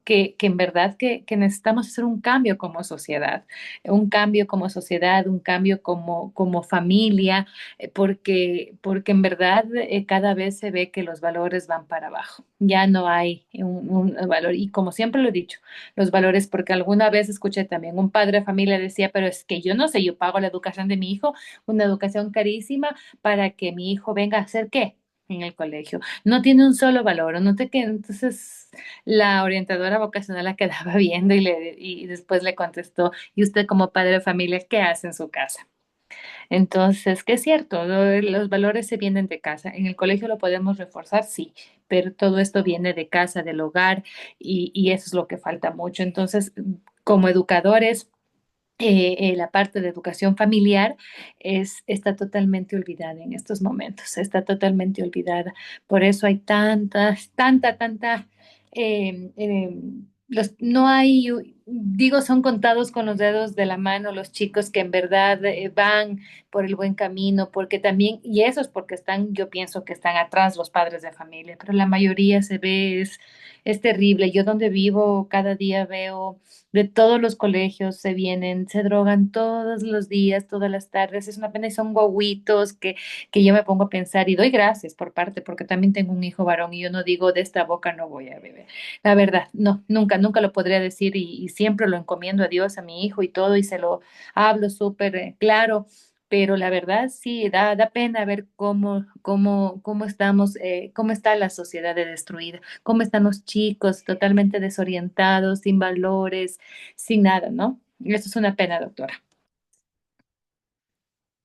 Speaker 13: que en verdad que necesitamos hacer un cambio como sociedad, un cambio como sociedad, un cambio como familia, porque en verdad cada vez se ve que los valores van para abajo. Ya no hay un valor. Y como siempre lo he dicho, los valores, porque alguna vez escuché también un padre de familia decía, pero es que yo no sé, yo pago la educación de mi hijo, una educación carísima para que mi hijo venga a hacer qué en el colegio. No tiene un solo valor, o no te que entonces la orientadora vocacional la quedaba viendo y después le contestó, ¿y usted como padre de familia qué hace en su casa? Entonces, que es cierto, los valores se vienen de casa. En el colegio lo podemos reforzar, sí, pero todo esto viene de casa, del hogar, y eso es lo que falta mucho. Entonces, como educadores, la parte de educación familiar está totalmente olvidada en estos momentos, está totalmente olvidada. Por eso hay tanta, no hay, digo, son contados con los dedos de la mano los chicos que en verdad van por el buen camino, porque también, y eso es porque están, yo pienso que están atrás los padres de familia, pero la mayoría se ve, es terrible. Yo donde vivo, cada día veo de todos los colegios se vienen, se drogan todos los días, todas las tardes. Es una pena y son guaguitos que yo me pongo a pensar y doy gracias por parte, porque también tengo un hijo varón y yo no digo de esta boca no voy a beber. La verdad, no, nunca lo podría decir y siempre lo encomiendo a Dios, a mi hijo y todo y se lo hablo súper claro. Pero la verdad sí, da pena ver cómo estamos, cómo está la sociedad de destruida, cómo están los chicos totalmente desorientados, sin valores, sin nada, ¿no? Eso es una pena, doctora.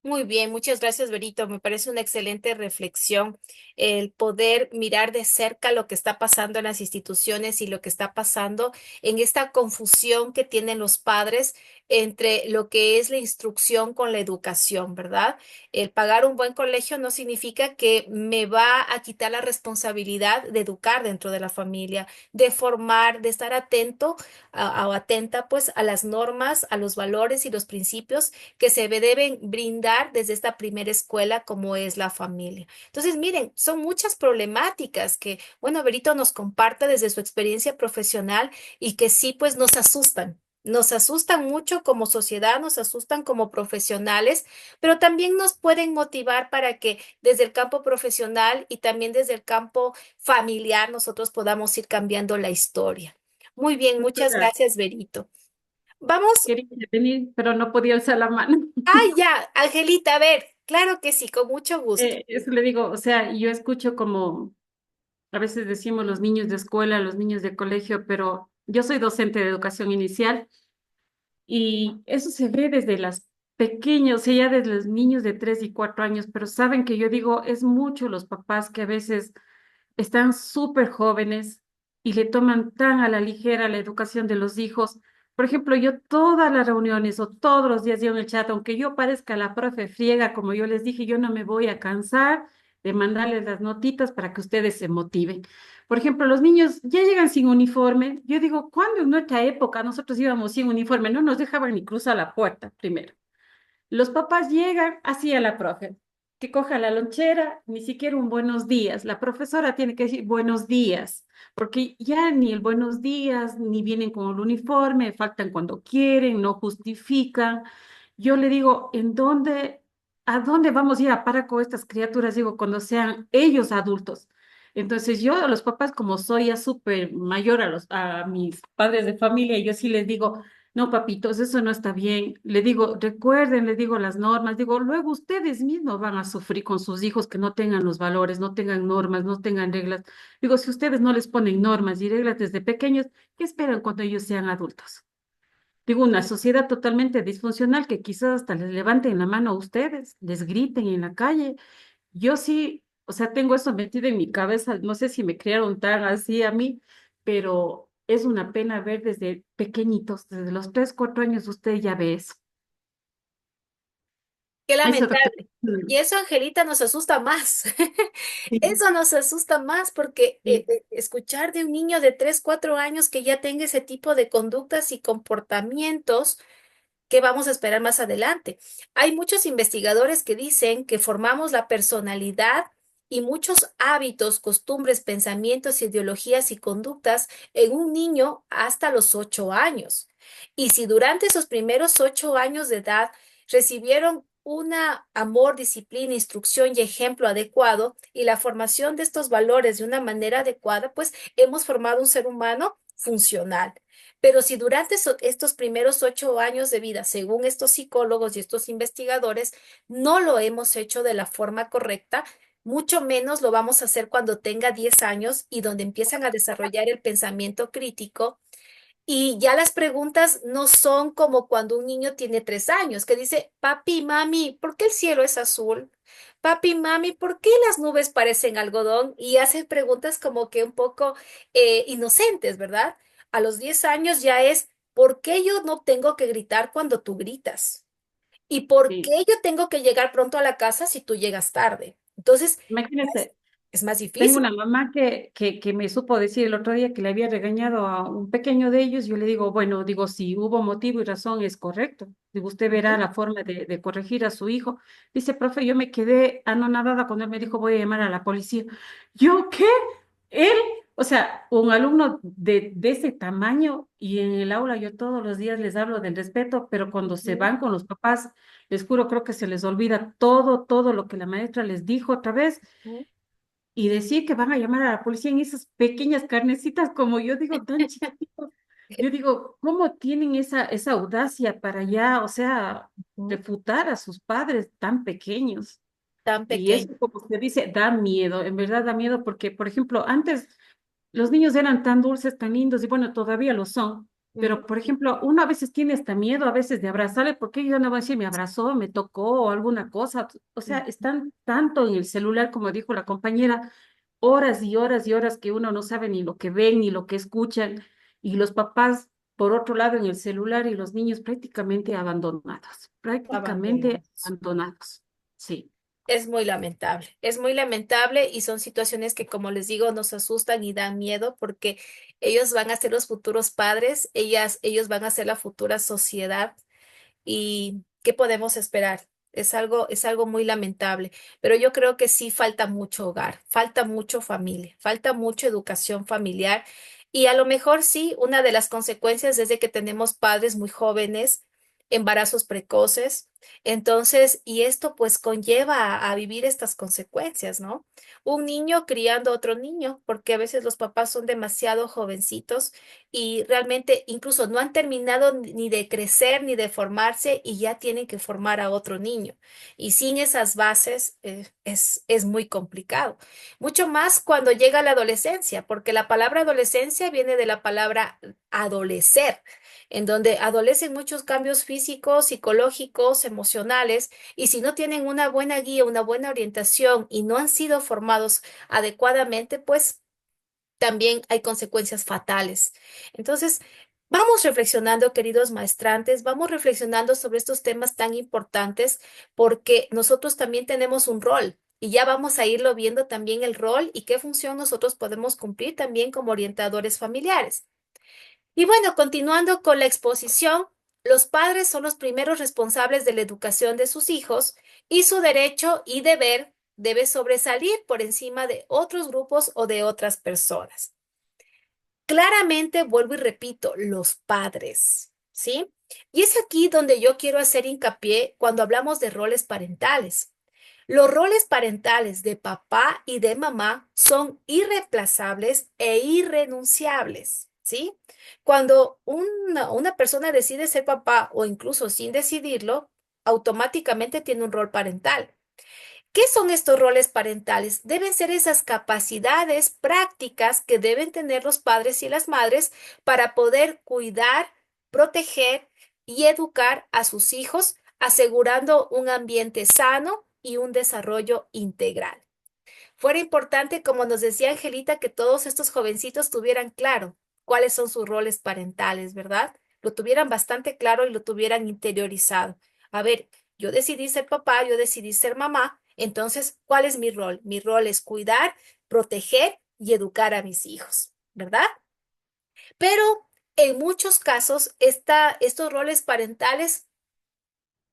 Speaker 1: Muy bien, muchas gracias, Berito. Me parece una excelente reflexión el poder mirar de cerca lo que está pasando en las instituciones y lo que está pasando en esta confusión que tienen los padres entre lo que es la instrucción con la educación, ¿verdad? El pagar un buen colegio no significa que me va a quitar la responsabilidad de educar dentro de la familia, de formar, de estar atento o atenta pues a las normas, a los valores y los principios que se deben brindar desde esta primera escuela como es la familia. Entonces, miren, son muchas problemáticas que, bueno, Berito nos comparte desde su experiencia profesional y que sí, pues nos asustan. Nos asustan mucho como sociedad, nos asustan como profesionales, pero también nos pueden motivar para que desde el campo profesional y también desde el campo familiar nosotros podamos ir cambiando la historia. Muy bien, muchas
Speaker 12: Doctora,
Speaker 1: gracias, Berito. Vamos.
Speaker 12: quería venir, pero no podía alzar la mano.
Speaker 1: Ay, ya, Angelita, a ver, claro que sí, con mucho gusto.
Speaker 12: Eso le digo, o sea, yo escucho como a veces decimos los niños de escuela, los niños de colegio, pero yo soy docente de educación inicial y eso se ve desde las pequeños, o sea, ya desde los niños de 3 y 4 años, pero saben que yo digo, es mucho los papás que a veces están súper jóvenes y le toman tan a la ligera la educación de los hijos. Por ejemplo, yo todas las reuniones o todos los días yo en el chat, aunque yo parezca la profe friega, como yo les dije, yo no me voy a cansar de mandarles las notitas para que ustedes se motiven. Por ejemplo, los niños ya llegan sin uniforme. Yo digo, ¿cuándo en nuestra época nosotros íbamos sin uniforme? No nos dejaban ni cruzar la puerta primero. Los papás llegan así a la profe, que coja la lonchera, ni siquiera un buenos días. La profesora tiene que decir buenos días, porque ya ni el buenos días, ni vienen con el uniforme, faltan cuando quieren, no justifican. Yo le digo, a dónde vamos a ir a parar con estas criaturas? Digo, cuando sean ellos adultos. Entonces yo a los papás, como soy ya súper mayor a mis padres de familia, yo sí les digo, no, papitos, eso no está bien. Le digo, recuerden, le digo las normas, digo, luego ustedes mismos van a sufrir con sus hijos que no tengan los valores, no tengan normas, no tengan reglas. Digo, si ustedes no les ponen normas y reglas desde pequeños, ¿qué esperan cuando ellos sean adultos? Digo, una sociedad totalmente disfuncional que quizás hasta les levanten la mano a ustedes, les griten en la calle. Yo sí, o sea, tengo eso metido en mi cabeza, no sé si me criaron tan así a mí, pero es una pena ver desde pequeñitos, desde los 3, 4 años, usted ya ve eso.
Speaker 1: Qué
Speaker 12: Eso, doctor.
Speaker 1: lamentable. Y eso, Angelita, nos asusta más.
Speaker 12: Sí,
Speaker 1: Eso nos asusta más porque
Speaker 12: sí.
Speaker 1: escuchar de un niño de 3, 4 años que ya tenga ese tipo de conductas y comportamientos que vamos a esperar más adelante. Hay muchos investigadores que dicen que formamos la personalidad y muchos hábitos, costumbres, pensamientos, ideologías y conductas en un niño hasta los 8 años. Y si durante esos primeros 8 años de edad recibieron una amor, disciplina, instrucción y ejemplo adecuado y la formación de estos valores de una manera adecuada, pues hemos formado un ser humano funcional. Pero si durante estos primeros 8 años de vida, según estos psicólogos y estos investigadores, no lo hemos hecho de la forma correcta, mucho menos lo vamos a hacer cuando tenga 10 años y donde empiezan a desarrollar el pensamiento crítico. Y ya las preguntas no son como cuando un niño tiene 3 años, que dice, papi, mami, ¿por qué el cielo es azul? Papi, mami, ¿por qué las nubes parecen algodón? Y hace preguntas como que un poco inocentes, ¿verdad? A los 10 años ya es, ¿por qué yo no tengo que gritar cuando tú gritas? ¿Y por
Speaker 12: Sí.
Speaker 1: qué yo tengo que llegar pronto a la casa si tú llegas tarde? Entonces,
Speaker 12: Imagínese,
Speaker 1: es más
Speaker 12: tengo
Speaker 1: difícil.
Speaker 12: una mamá que me supo decir el otro día que le había regañado a un pequeño de ellos. Yo le digo, bueno, digo, si hubo motivo y razón, es correcto. Digo, usted verá la forma de corregir a su hijo. Dice, profe, yo me quedé anonadada cuando él me dijo, voy a llamar a la policía. ¿Yo qué? Él, o sea, un alumno de ese tamaño y en el aula yo todos los días les hablo del respeto, pero cuando se van con los papás, les juro, creo que se les olvida todo lo que la maestra les dijo otra vez y decir que van a llamar a la policía en esas pequeñas carnecitas, como yo digo, tan chiquititos. Yo digo, ¿cómo tienen esa audacia para ya, o sea, refutar a sus padres tan pequeños?
Speaker 1: Tan
Speaker 12: Y eso,
Speaker 1: pequeño.
Speaker 12: como usted dice, da miedo, en verdad da miedo, porque, por ejemplo, antes los niños eran tan dulces, tan lindos, y bueno, todavía lo son. Pero, por ejemplo, uno a veces tiene hasta miedo a veces de abrazarle, porque ellos no van a decir, me abrazó, me tocó o alguna cosa. O sea, están tanto en el celular, como dijo la compañera, horas y horas y horas que uno no sabe ni lo que ven ni lo que escuchan. Y los papás, por otro lado, en el celular y los niños prácticamente
Speaker 1: Abandonados.
Speaker 12: abandonados. Sí.
Speaker 1: Es muy lamentable y son situaciones que, como les digo, nos asustan y dan miedo porque ellos van a ser los futuros padres, ellos van a ser la futura sociedad y ¿qué podemos esperar? Es algo muy lamentable, pero yo creo que sí falta mucho hogar, falta mucho familia, falta mucha educación familiar y a lo mejor sí, una de las consecuencias es de que tenemos padres muy jóvenes, embarazos precoces, entonces, y esto pues conlleva a vivir estas consecuencias, ¿no? Un niño criando a otro niño, porque a veces los papás son demasiado jovencitos y realmente incluso no han terminado ni de crecer ni de formarse y ya tienen que formar a otro niño. Y sin esas bases es muy complicado. Mucho más cuando llega la adolescencia, porque la palabra adolescencia viene de la palabra adolecer, en donde adolecen muchos cambios físicos, psicológicos, emocionales, y si no tienen una buena guía, una buena orientación y no han sido formados adecuadamente, pues también hay consecuencias fatales. Entonces, vamos reflexionando, queridos maestrantes, vamos reflexionando sobre estos temas tan importantes porque nosotros también tenemos un rol y ya vamos a irlo viendo también el rol y qué función nosotros podemos cumplir también como orientadores familiares. Y bueno, continuando con la exposición, los padres son los primeros responsables de la educación de sus hijos y su derecho y deber debe sobresalir por encima de otros grupos o de otras personas. Claramente, vuelvo y repito, los padres, ¿sí? Y es aquí donde yo quiero hacer hincapié cuando hablamos de roles parentales. Los roles parentales de papá y de mamá son irreemplazables e irrenunciables, ¿sí? Cuando una persona decide ser papá o incluso sin decidirlo, automáticamente tiene un rol parental. ¿Qué son estos roles parentales? Deben ser esas capacidades prácticas que deben tener los padres y las madres para poder cuidar, proteger y educar a sus hijos, asegurando un ambiente sano y un desarrollo integral. Fuera importante, como nos decía Angelita, que todos estos jovencitos tuvieran claro cuáles son sus roles parentales, ¿verdad? Lo tuvieran bastante claro y lo tuvieran interiorizado. A ver, yo decidí ser papá, yo decidí ser mamá, entonces, ¿cuál es mi rol? Mi rol es cuidar, proteger y educar a mis hijos, ¿verdad? Pero en muchos casos, estos roles parentales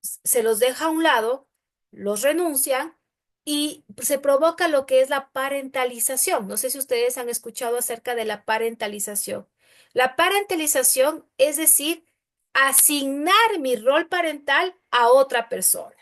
Speaker 1: se los deja a un lado, los renuncian y se provoca lo que es la parentalización. No sé si ustedes han escuchado acerca de la parentalización. La parentalización es decir, asignar mi rol parental a otra persona,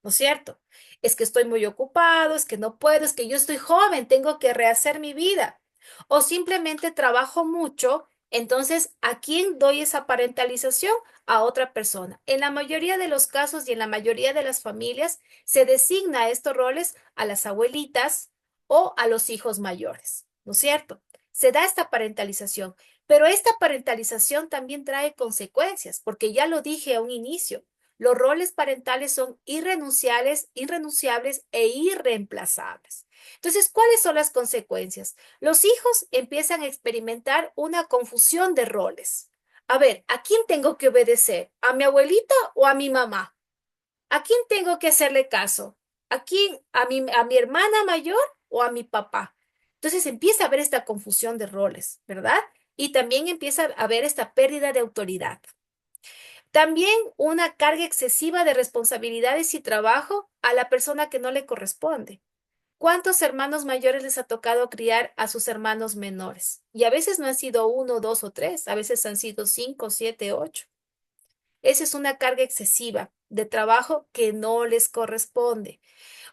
Speaker 1: ¿no es cierto? Es que estoy muy ocupado, es que no puedo, es que yo estoy joven, tengo que rehacer mi vida. O simplemente trabajo mucho, entonces, ¿a quién doy esa parentalización? A otra persona. En la mayoría de los casos y en la mayoría de las familias, se designa estos roles a las abuelitas o a los hijos mayores, ¿no es cierto? Se da esta parentalización, pero esta parentalización también trae consecuencias, porque ya lo dije a un inicio, los roles parentales son irrenunciables e irreemplazables. Entonces, ¿cuáles son las consecuencias? Los hijos empiezan a experimentar una confusión de roles. A ver, ¿a quién tengo que obedecer? ¿A mi abuelita o a mi mamá? ¿A quién tengo que hacerle caso? ¿A quién? ¿A mi hermana mayor o a mi papá? Entonces empieza a haber esta confusión de roles, ¿verdad? Y también empieza a haber esta pérdida de autoridad. También una carga excesiva de responsabilidades y trabajo a la persona que no le corresponde. ¿Cuántos hermanos mayores les ha tocado criar a sus hermanos menores? Y a veces no han sido uno, dos o tres, a veces han sido 5, 7, 8. Esa es una carga excesiva de trabajo que no les corresponde.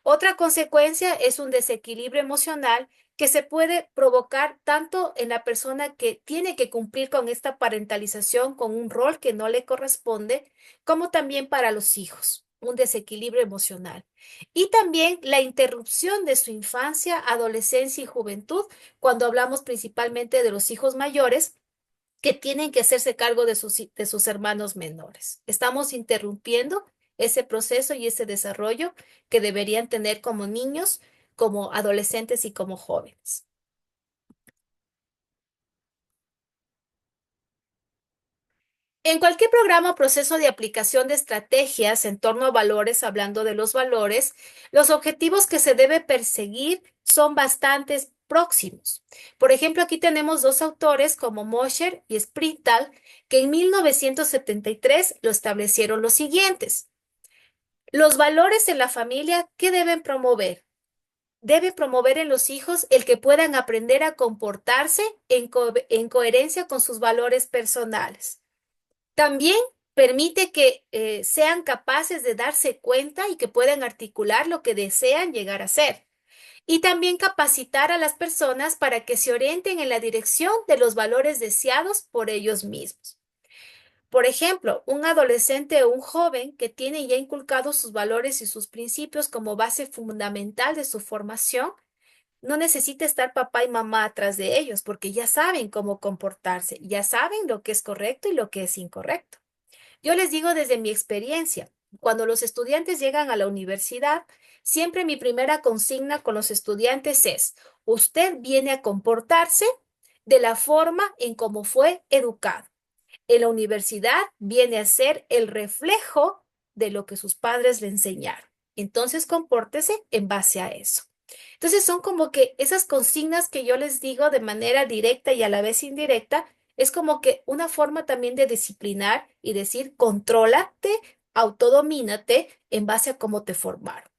Speaker 1: Otra consecuencia es un desequilibrio emocional que se puede provocar tanto en la persona que tiene que cumplir con esta parentalización, con un rol que no le corresponde, como también para los hijos, un desequilibrio emocional. Y también la interrupción de su infancia, adolescencia y juventud, cuando hablamos principalmente de los hijos mayores que tienen que hacerse cargo de sus hermanos menores. Estamos interrumpiendo ese proceso y ese desarrollo que deberían tener como niños, como adolescentes y como jóvenes. En cualquier programa o proceso de aplicación de estrategias en torno a valores, hablando de los valores, los objetivos que se debe perseguir son bastante próximos. Por ejemplo, aquí tenemos dos autores como Mosher y Sprinthal, que en 1973 lo establecieron los siguientes. Los valores en la familia, ¿qué deben promover? Debe promover en los hijos el que puedan aprender a comportarse en coherencia con sus valores personales. También permite que sean capaces de darse cuenta y que puedan articular lo que desean llegar a ser. Y también capacitar a las personas para que se orienten en la dirección de los valores deseados por ellos mismos. Por ejemplo, un adolescente o un joven que tiene ya inculcados sus valores y sus principios como base fundamental de su formación, no necesita estar papá y mamá atrás de ellos porque ya saben cómo comportarse, ya saben lo que es correcto y lo que es incorrecto. Yo les digo desde mi experiencia, cuando los estudiantes llegan a la universidad, siempre mi primera consigna con los estudiantes es, usted viene a comportarse de la forma en cómo fue educado. En la universidad viene a ser el reflejo de lo que sus padres le enseñaron. Entonces, compórtese en base a eso. Entonces, son como que esas consignas que yo les digo de manera directa y a la vez indirecta, es como que una forma también de disciplinar y decir, contrólate, autodomínate en base a cómo te formaron.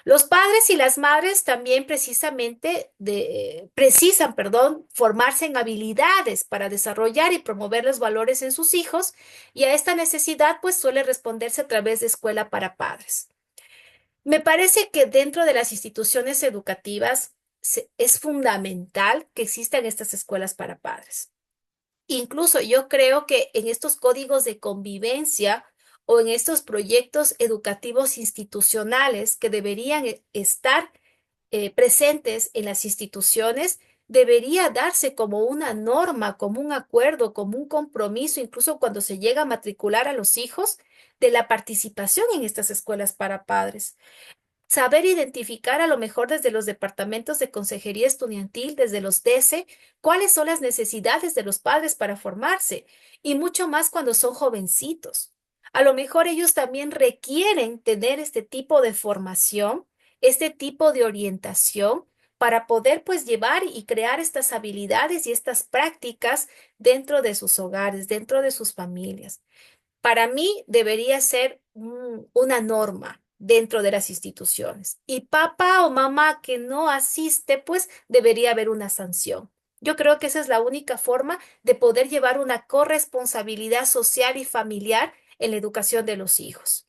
Speaker 1: Los padres y las madres también precisan, formarse en habilidades para desarrollar y promover los valores en sus hijos y a esta necesidad pues suele responderse a través de escuela para padres. Me parece que dentro de las instituciones educativas es fundamental que existan estas escuelas para padres. Incluso yo creo que en estos códigos de convivencia o en estos proyectos educativos institucionales que deberían estar presentes en las instituciones, debería darse como una norma, como un acuerdo, como un compromiso, incluso cuando se llega a matricular a los hijos, de la participación en estas escuelas para padres. Saber identificar a lo mejor desde los departamentos de consejería estudiantil, desde los DC, cuáles son las necesidades de los padres para formarse y mucho más cuando son jovencitos. A lo mejor ellos también requieren tener este tipo de formación, este tipo de orientación para poder pues llevar y crear estas habilidades y estas prácticas dentro de sus hogares, dentro de sus familias. Para mí debería ser una norma dentro de las instituciones. Y papá o mamá que no asiste, pues debería haber una sanción. Yo creo que esa es la única forma de poder llevar una corresponsabilidad social y familiar en la educación de los hijos.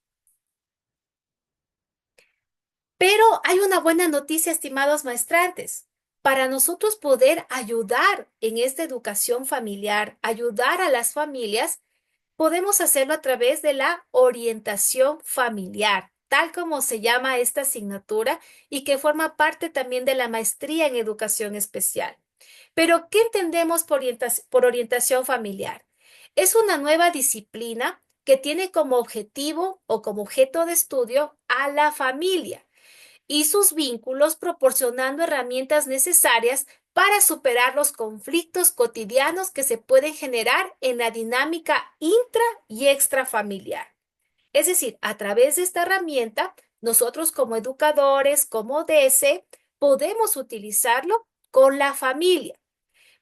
Speaker 1: Pero hay una buena noticia, estimados maestrantes. Para nosotros poder ayudar en esta educación familiar, ayudar a las familias, podemos hacerlo a través de la orientación familiar, tal como se llama esta asignatura y que forma parte también de la maestría en educación especial. Pero, ¿qué entendemos por orientación familiar? Es una nueva disciplina que tiene como objetivo o como objeto de estudio a la familia y sus vínculos, proporcionando herramientas necesarias para superar los conflictos cotidianos que se pueden generar en la dinámica intra y extrafamiliar. Es decir, a través de esta herramienta, nosotros como educadores, como DS, podemos utilizarlo con la familia.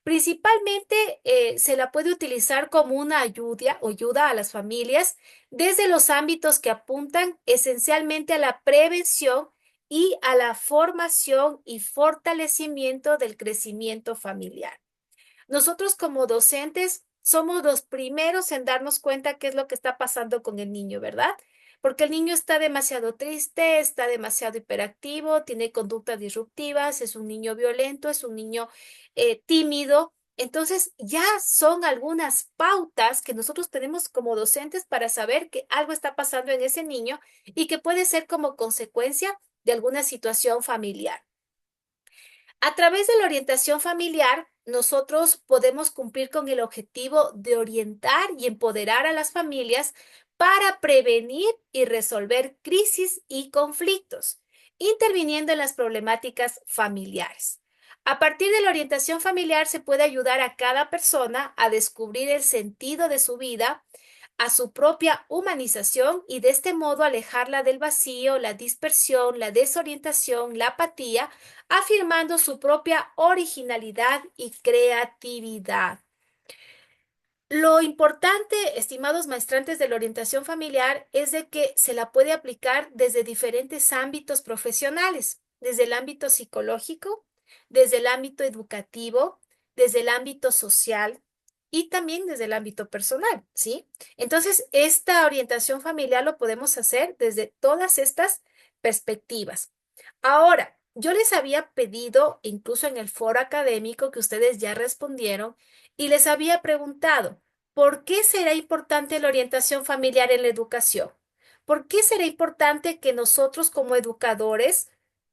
Speaker 1: Principalmente se la puede utilizar como una ayuda o ayuda a las familias desde los ámbitos que apuntan esencialmente a la prevención y a la formación y fortalecimiento del crecimiento familiar. Nosotros como docentes somos los primeros en darnos cuenta qué es lo que está pasando con el niño, ¿verdad? Porque el niño está demasiado triste, está demasiado hiperactivo, tiene conductas disruptivas, es un niño violento, es un niño tímido. Entonces, ya son algunas pautas que nosotros tenemos como docentes para saber que algo está pasando en ese niño y que puede ser como consecuencia de alguna situación familiar. A través de la orientación familiar, nosotros podemos cumplir con el objetivo de orientar y empoderar a las familias para prevenir y resolver crisis y conflictos, interviniendo en las problemáticas familiares. A partir de la orientación familiar se puede ayudar a cada persona a descubrir el sentido de su vida, a su propia humanización y de este modo alejarla del vacío, la dispersión, la desorientación, la apatía, afirmando su propia originalidad y creatividad. Lo importante, estimados maestrantes de la orientación familiar, es de que se la puede aplicar desde diferentes ámbitos profesionales, desde el ámbito psicológico, desde el ámbito educativo, desde el ámbito social y también desde el ámbito personal, ¿sí? Entonces, esta orientación familiar lo podemos hacer desde todas estas perspectivas. Ahora, yo les había pedido, incluso en el foro académico que ustedes ya respondieron, y les había preguntado, ¿por qué será importante la orientación familiar en la educación? ¿Por qué será importante que nosotros como educadores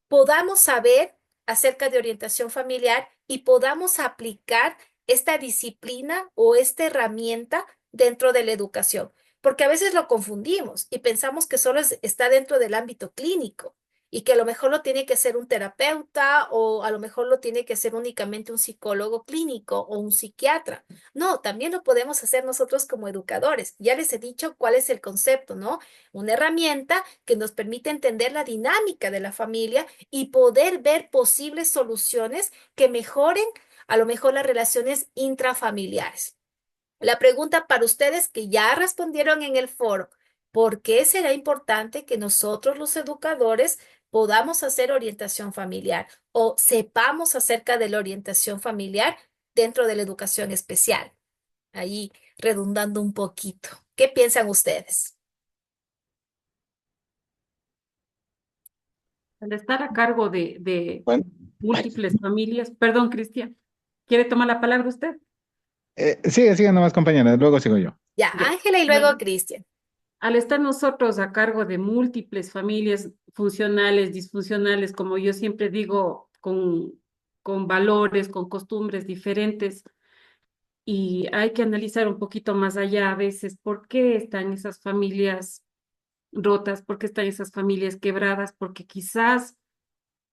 Speaker 1: podamos saber acerca de orientación familiar y podamos aplicar esta disciplina o esta herramienta dentro de la educación? Porque a veces lo confundimos y pensamos que solo está dentro del ámbito clínico y que a lo mejor lo tiene que hacer un terapeuta o a lo mejor lo tiene que hacer únicamente un psicólogo clínico o un psiquiatra. No, también lo podemos hacer nosotros como educadores. Ya les he dicho cuál es el concepto, ¿no? Una herramienta que nos permite entender la dinámica de la familia y poder ver posibles soluciones que mejoren a lo mejor las relaciones intrafamiliares. La pregunta para ustedes que ya respondieron en el foro, ¿por qué será importante que nosotros los educadores podamos hacer orientación familiar o sepamos acerca de la orientación familiar dentro de la educación especial? Ahí redundando un poquito. ¿Qué piensan ustedes?
Speaker 12: Al estar a cargo de múltiples familias, perdón, Cristian, ¿quiere tomar la palabra usted?
Speaker 14: Sigue nomás, compañera, luego sigo yo.
Speaker 1: Ya,
Speaker 12: Ya.
Speaker 1: Ángela y luego Cristian.
Speaker 12: Al estar nosotros a cargo de múltiples familias funcionales, disfuncionales, como yo siempre digo, con valores, con costumbres diferentes, y hay que analizar un poquito más allá a veces por qué están esas familias rotas, por qué están esas familias quebradas, porque quizás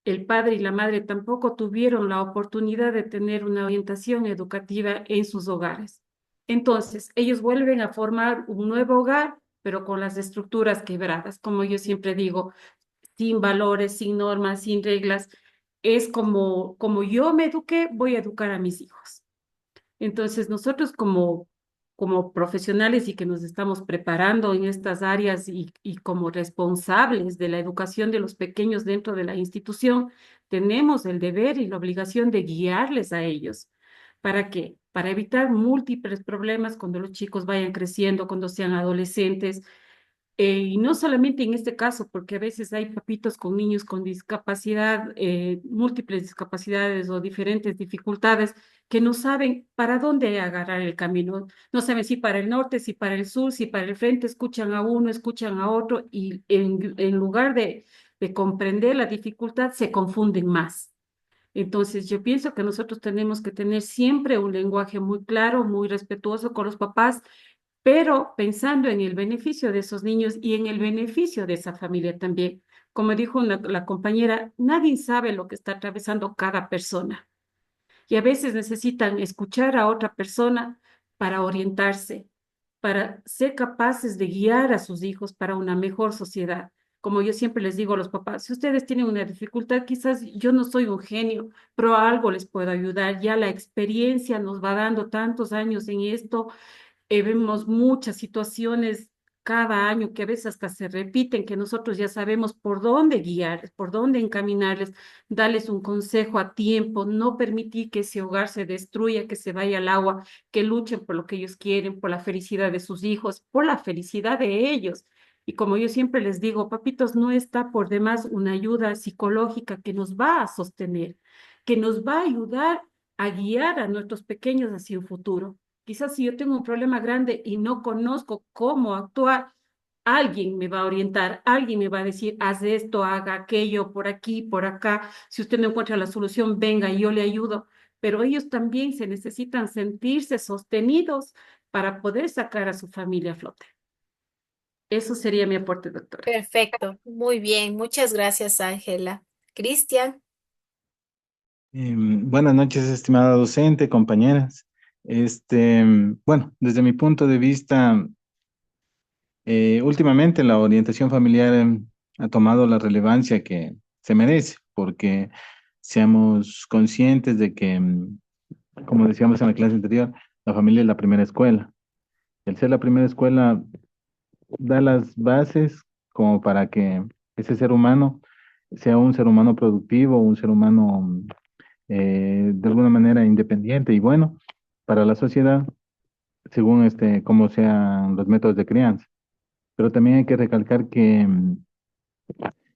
Speaker 12: el padre y la madre tampoco tuvieron la oportunidad de tener una orientación educativa en sus hogares. Entonces, ellos vuelven a formar un nuevo hogar, pero con las estructuras quebradas, como yo siempre digo, sin valores, sin normas, sin reglas. Es como yo me eduqué, voy a educar a mis hijos. Entonces, nosotros como como profesionales y que nos estamos preparando en estas áreas y como responsables de la educación de los pequeños dentro de la institución, tenemos el deber y la obligación de guiarles a ellos. ¿Para qué? Para evitar múltiples problemas cuando los chicos vayan creciendo, cuando sean adolescentes. Y no solamente en este caso, porque a veces hay papitos con niños con discapacidad, múltiples discapacidades o diferentes dificultades que no saben para dónde agarrar el camino. No saben si para el norte, si para el sur, si para el frente, escuchan a uno, escuchan a otro y en lugar de comprender la dificultad, se confunden más. Entonces, yo pienso que nosotros tenemos que tener siempre un lenguaje muy claro, muy respetuoso con los papás, pero pensando en el beneficio de esos niños y en el beneficio de esa familia también. Como dijo la compañera, nadie sabe lo que está atravesando cada persona y a veces necesitan escuchar a otra persona para orientarse, para ser capaces de guiar a sus hijos para una mejor sociedad. Como yo siempre les digo a los papás, si ustedes tienen una dificultad, quizás yo no soy un genio, pero a algo les puedo ayudar. Ya la experiencia nos va dando tantos años en esto, vemos muchas situaciones cada año que a veces hasta se repiten, que nosotros ya sabemos por dónde guiar, por dónde encaminarles, darles un consejo a tiempo, no permitir que ese hogar se destruya, que se vaya al agua, que luchen por lo que ellos quieren, por la felicidad de sus hijos, por la felicidad de ellos. Y como yo siempre les digo, papitos, no está por demás una ayuda psicológica que nos va a sostener, que nos va a ayudar a guiar a nuestros pequeños hacia un futuro. Quizás si yo tengo un problema grande y no conozco cómo actuar, alguien me va a orientar, alguien me va a decir, haz esto, haga aquello, por aquí, por acá. Si usted no encuentra la solución, venga, yo le ayudo. Pero ellos también se necesitan sentirse sostenidos para poder sacar a su familia a flote. Eso sería mi aporte, doctora.
Speaker 1: Perfecto, muy bien. Muchas gracias, Ángela. Cristian.
Speaker 14: Buenas noches, estimada docente, compañeras. Bueno, desde mi punto de vista, últimamente la orientación familiar ha tomado la relevancia que se merece, porque seamos conscientes de que, como decíamos en la clase anterior, la familia es la primera escuela. El ser la primera escuela da las bases como para que ese ser humano sea un ser humano productivo, un ser humano de alguna manera independiente y bueno para la sociedad, según cómo sean los métodos de crianza. Pero también hay que recalcar que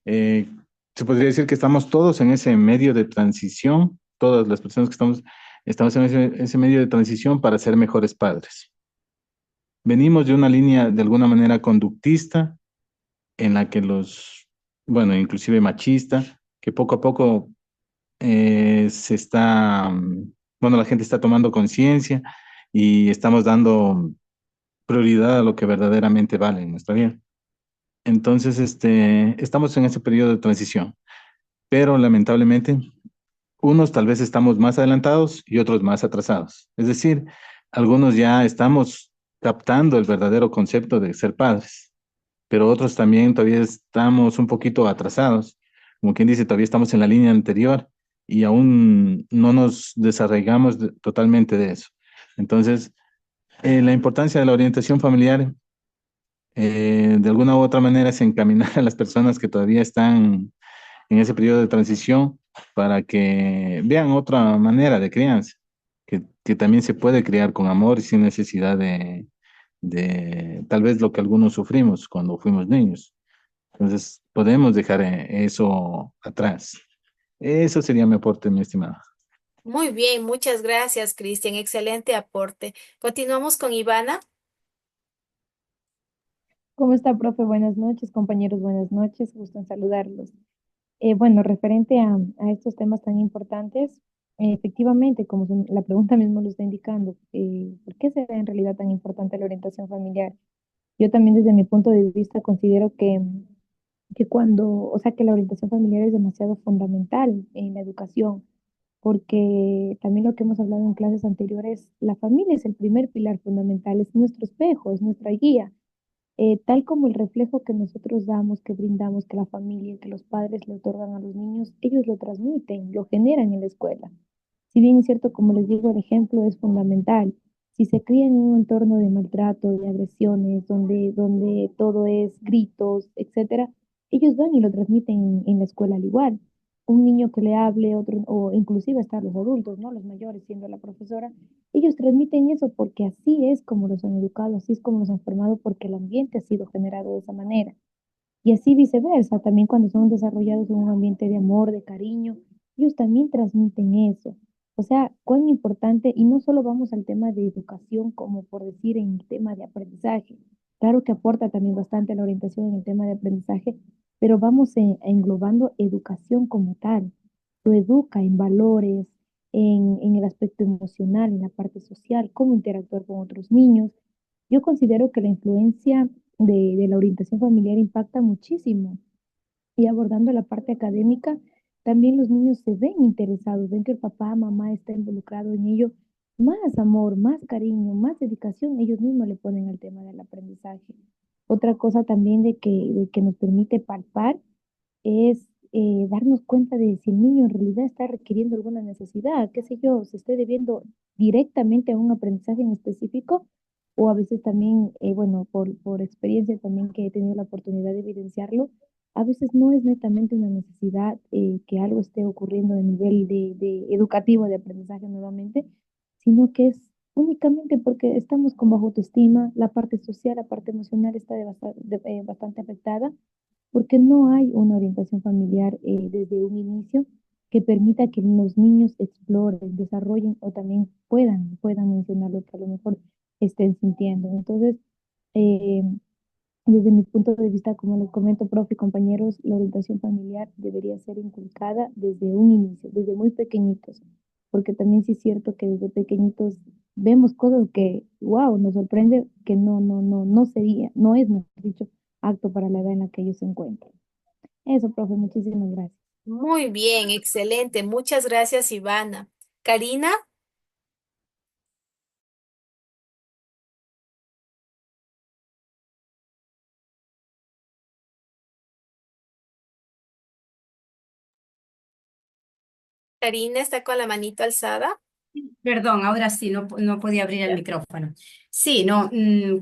Speaker 14: eh, se podría decir que estamos todos en ese medio de transición, todas las personas que estamos en ese medio de transición para ser mejores padres. Venimos de una línea de alguna manera conductista en la que bueno, inclusive machista, que poco a poco bueno, la gente está tomando conciencia y estamos dando prioridad a lo que verdaderamente vale en nuestra vida. Entonces, estamos en ese periodo de transición, pero lamentablemente unos tal vez estamos más adelantados y otros más atrasados. Es decir, algunos ya estamos captando el verdadero concepto de ser padres, pero otros también todavía estamos un poquito atrasados. Como quien dice, todavía estamos en la línea anterior y aún no nos desarraigamos totalmente de eso. Entonces, la importancia de la orientación familiar, de alguna u otra manera, es encaminar a las personas que todavía están en ese periodo de transición para que vean otra manera de crianza, que también se puede criar con amor y sin necesidad de tal vez lo que algunos sufrimos cuando fuimos niños. Entonces, podemos dejar eso atrás. Eso sería mi aporte, mi estimada.
Speaker 1: Muy bien, muchas gracias, Cristian. Excelente aporte. Continuamos con Ivana.
Speaker 15: ¿Cómo está, profe? Buenas noches, compañeros, buenas noches, gusto en saludarlos. Bueno, referente a estos temas tan importantes, efectivamente, como la pregunta mismo lo está indicando, ¿por qué será en realidad tan importante la orientación familiar? Yo también desde mi punto de vista considero que o sea, que la orientación familiar es demasiado fundamental en la educación, porque también lo que hemos hablado en clases anteriores, la familia es el primer pilar fundamental, es nuestro espejo, es nuestra guía. Tal como el reflejo que nosotros damos, que brindamos, que la familia, que los padres le otorgan a los niños, ellos lo transmiten, lo generan en la escuela. Si bien es cierto, como les digo, el ejemplo es fundamental, Si se crían en un entorno de maltrato, de agresiones, donde todo es gritos, etcétera, ellos van y lo transmiten en la escuela al igual. Un niño que le hable, otro, o inclusive hasta los adultos, ¿no? Los mayores, siendo la profesora, ellos transmiten eso porque así es como los han educado, así es como los han formado, porque el ambiente ha sido generado de esa manera. Y así viceversa, también cuando son desarrollados en un ambiente de amor, de cariño, ellos también transmiten eso. O sea, cuán importante, y no solo vamos al tema de educación, como por decir en el tema de aprendizaje. Claro que aporta también bastante la orientación en el tema de aprendizaje, pero vamos englobando educación como tal. Lo educa en valores, en el aspecto emocional, en la parte social, cómo interactuar con otros niños. Yo considero que la influencia de la orientación familiar impacta muchísimo. Y abordando la parte académica, también los niños se ven interesados, ven que el papá, mamá está involucrado en ello. Más amor, más cariño, más dedicación, ellos mismos le ponen al tema del aprendizaje. Otra cosa también de que nos permite palpar es darnos cuenta de si el niño en realidad está requiriendo alguna necesidad, qué sé yo, se esté debiendo directamente a un aprendizaje en específico o a veces también, bueno, por experiencia también que he tenido la oportunidad de evidenciarlo, a veces no es netamente una necesidad que algo esté ocurriendo a nivel de educativo, de aprendizaje nuevamente, sino que es únicamente porque estamos con baja autoestima, la parte social, la parte emocional está bastante afectada porque no hay una orientación familiar desde un inicio que permita que los niños exploren, desarrollen o también puedan mencionar lo que a lo mejor estén sintiendo. Entonces, eh, desde mi punto de vista, como les comento, profe y compañeros, la orientación familiar debería ser inculcada desde un inicio, desde muy pequeñitos, porque también sí es cierto que desde pequeñitos vemos cosas que, wow, nos sorprende que no sería, no es, mejor dicho, apto para la edad en la que ellos se encuentran. Eso, profe, muchísimas gracias.
Speaker 1: Muy bien, excelente. Muchas gracias, Ivana. Karina, Karina está con la manito alzada.
Speaker 11: Perdón, ahora sí, no podía abrir el micrófono. Sí, no,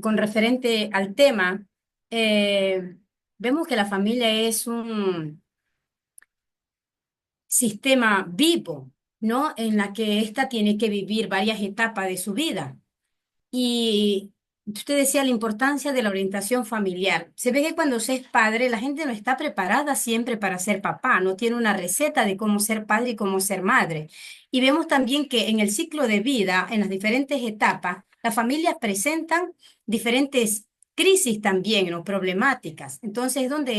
Speaker 11: con referente al tema, vemos que la familia es un sistema vivo, ¿no? En la que ésta tiene que vivir varias etapas de su vida. Y usted decía la importancia de la orientación familiar. Se ve que cuando se es padre, la gente no está preparada siempre para ser papá, no tiene una receta de cómo ser padre y cómo ser madre. Y vemos también que en el ciclo de vida, en las diferentes etapas, las familias presentan diferentes crisis también, ¿no? Problemáticas. Entonces es donde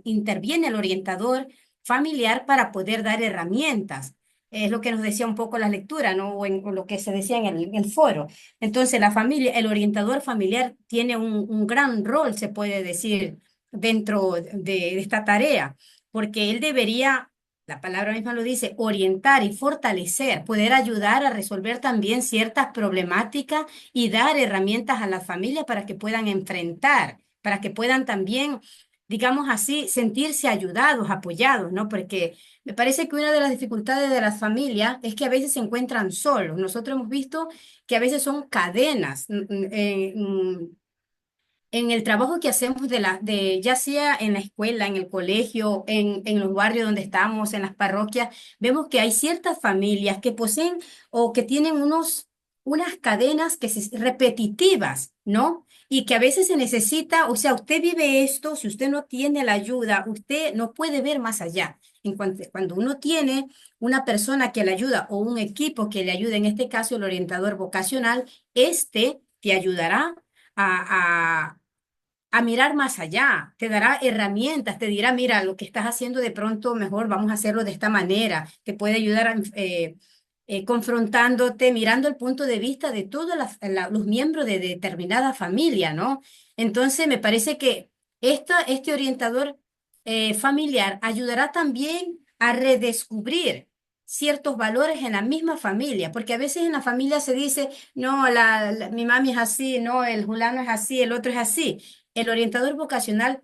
Speaker 11: interviene el orientador familiar para poder dar herramientas. Es lo que nos decía un poco la lectura, ¿no? O lo que se decía en el foro. Entonces, la familia, el orientador familiar tiene un gran rol, se puede decir, dentro de esta tarea, porque él debería, la palabra misma lo dice, orientar y fortalecer, poder ayudar a resolver también ciertas problemáticas y dar herramientas a las familias para que puedan enfrentar, para que puedan también, digamos así, sentirse ayudados, apoyados, ¿no? Porque me parece que una de las dificultades de las familias es que a veces se encuentran solos. Nosotros hemos visto que a veces son cadenas en el trabajo que hacemos ya sea en la escuela, en el colegio, en los barrios donde estamos, en las parroquias, vemos que hay ciertas familias que poseen o que tienen unas cadenas repetitivas, ¿no? Y que a veces se necesita, o sea, usted vive esto, si usted no tiene la ayuda, usted no puede ver más allá. Cuando uno tiene una persona que le ayuda o un equipo que le ayuda, en este caso el orientador vocacional, este te ayudará a mirar más allá, te dará herramientas, te dirá, mira, lo que estás haciendo de pronto mejor, vamos a hacerlo de esta manera, te puede ayudar confrontándote, mirando el punto de vista de todos los miembros de determinada familia, ¿no? Entonces, me parece que este orientador familiar ayudará también a redescubrir ciertos valores en la misma familia, porque a veces en la familia se dice, no, mi mami es así, no, el fulano es así, el otro es así. El orientador vocacional,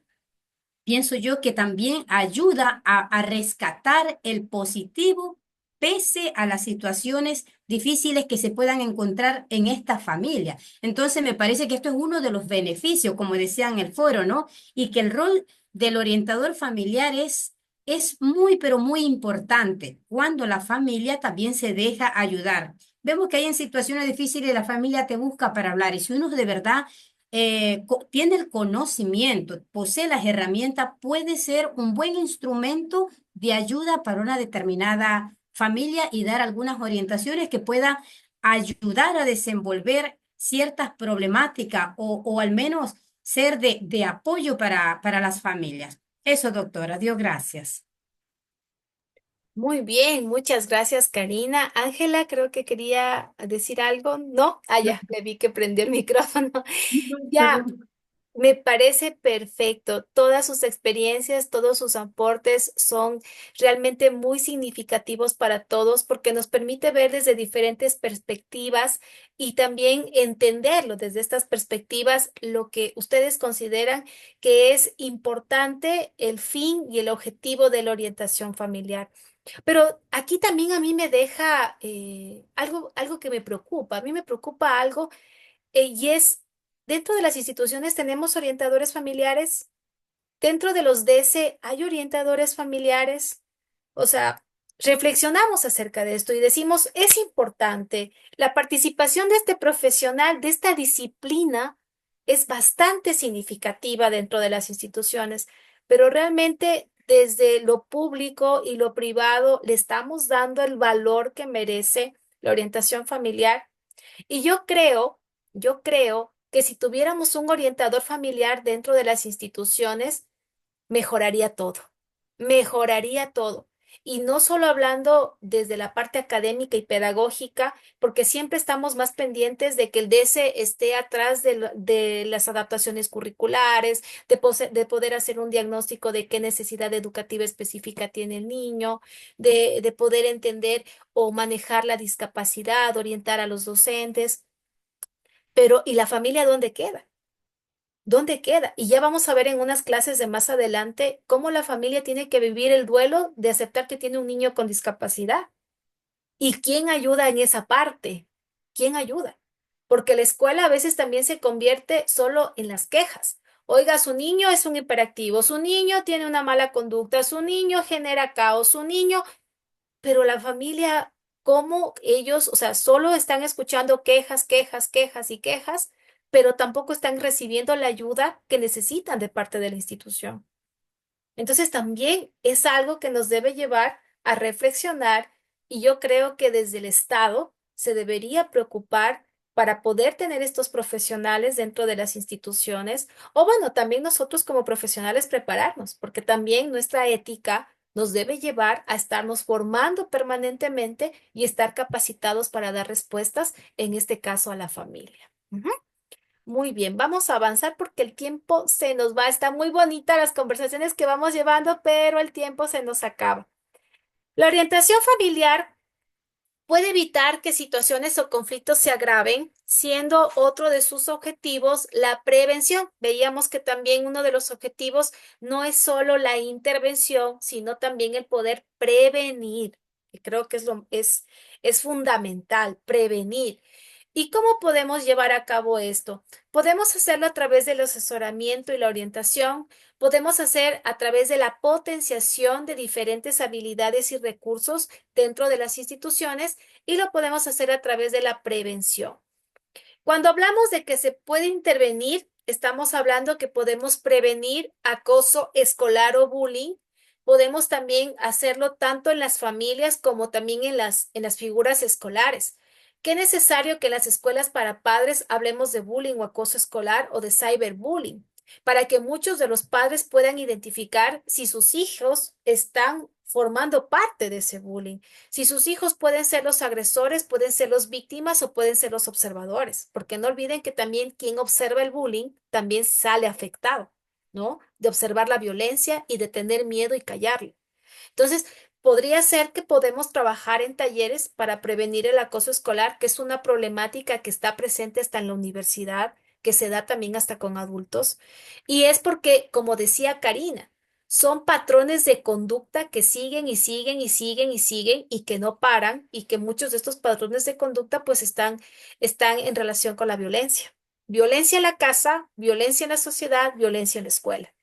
Speaker 11: pienso yo, que también ayuda a rescatar el positivo pese a las situaciones difíciles que se puedan encontrar en esta familia. Entonces, me parece que esto es uno de los beneficios, como decía en el foro, ¿no? Y que el rol del orientador familiar es muy, pero muy importante cuando la familia también se deja ayudar. Vemos que hay en situaciones difíciles la familia te busca para hablar y si uno de verdad tiene el conocimiento, posee las herramientas, puede ser un buen instrumento de ayuda para una determinada familia y dar algunas orientaciones que puedan ayudar a desenvolver ciertas problemáticas o al menos ser de apoyo para las familias. Eso, doctora, Dios gracias.
Speaker 1: Muy bien, muchas gracias, Karina. Ángela, creo que quería decir algo. ¿No? Ah, ya, le vi que prendió el micrófono. Ya,
Speaker 11: Perdón.
Speaker 1: me parece perfecto. Todas sus experiencias, todos sus aportes son realmente muy significativos para todos porque nos permite ver desde diferentes perspectivas y también entenderlo desde estas perspectivas, lo que ustedes consideran que es importante el fin y el objetivo de la orientación familiar. Pero aquí también a mí me deja algo que me preocupa. A mí me preocupa algo y es, dentro de las instituciones tenemos orientadores familiares, dentro de los DS hay orientadores familiares, o sea, reflexionamos acerca de esto y decimos, es importante, la participación de este profesional, de esta disciplina, es bastante significativa dentro de las instituciones, pero realmente desde lo público y lo privado le estamos dando el valor que merece la orientación familiar. Y yo creo que si tuviéramos un orientador familiar dentro de las instituciones, mejoraría todo. Y no solo hablando desde la parte académica y pedagógica, porque siempre estamos más pendientes de que el DS esté atrás de las adaptaciones curriculares, de poder hacer un diagnóstico de qué necesidad educativa específica tiene el niño, de poder entender o manejar la discapacidad, orientar a los docentes. Pero, ¿y la familia dónde queda? ¿Dónde queda? Y ya vamos a ver en unas clases de más adelante cómo la familia tiene que vivir el duelo de aceptar que tiene un niño con discapacidad. ¿Y quién ayuda en esa parte? ¿Quién ayuda? Porque la escuela a veces también se convierte solo en las quejas. Oiga, su niño es un hiperactivo, su niño tiene una mala conducta, su niño genera caos, su niño, pero la familia, ¿cómo ellos, o sea, solo están escuchando quejas, quejas, quejas y quejas, pero tampoco están recibiendo la ayuda que necesitan de parte de la institución? Entonces también es algo que nos debe llevar a reflexionar y yo creo que desde el Estado se debería preocupar para poder tener estos profesionales dentro de las instituciones o bueno, también nosotros como profesionales prepararnos, porque también nuestra ética nos debe llevar a estarnos formando permanentemente y estar capacitados para dar respuestas, en este caso a la familia. Ujú. Muy bien, vamos a avanzar porque el tiempo se nos va. Está muy bonita las conversaciones que vamos llevando, pero el tiempo se nos acaba. La orientación familiar puede evitar que situaciones o conflictos se agraven, siendo otro de sus objetivos la prevención. Veíamos que también uno de los objetivos no es solo la intervención, sino también el poder prevenir, que creo que es fundamental, prevenir. ¿Y cómo podemos llevar a cabo esto? Podemos hacerlo a través del asesoramiento y la orientación, podemos hacer a través de la potenciación de diferentes habilidades y recursos dentro de las instituciones y lo podemos hacer a través de la prevención. Cuando hablamos de que se puede intervenir, estamos hablando que podemos prevenir acoso escolar o bullying. Podemos también hacerlo tanto en las familias como también en las figuras escolares. ¿Qué es necesario que en las escuelas para padres hablemos de bullying o acoso escolar o de cyberbullying? Para que muchos de los padres puedan identificar si sus hijos están formando parte de ese bullying. Si sus hijos pueden ser los agresores, pueden ser los víctimas o pueden ser los observadores, porque no olviden que también quien observa el bullying también sale afectado, ¿no? De observar la violencia y de tener miedo y callarlo. Entonces, podría ser que podemos trabajar en talleres para prevenir el acoso escolar, que es una problemática que está presente hasta en la universidad, que se da también hasta con adultos. Y es porque, como decía Karina, son patrones de conducta que siguen y siguen y siguen y siguen y que no paran y que muchos de estos patrones de conducta pues están en relación con la violencia. Violencia en la casa, violencia en la sociedad, violencia en la escuela.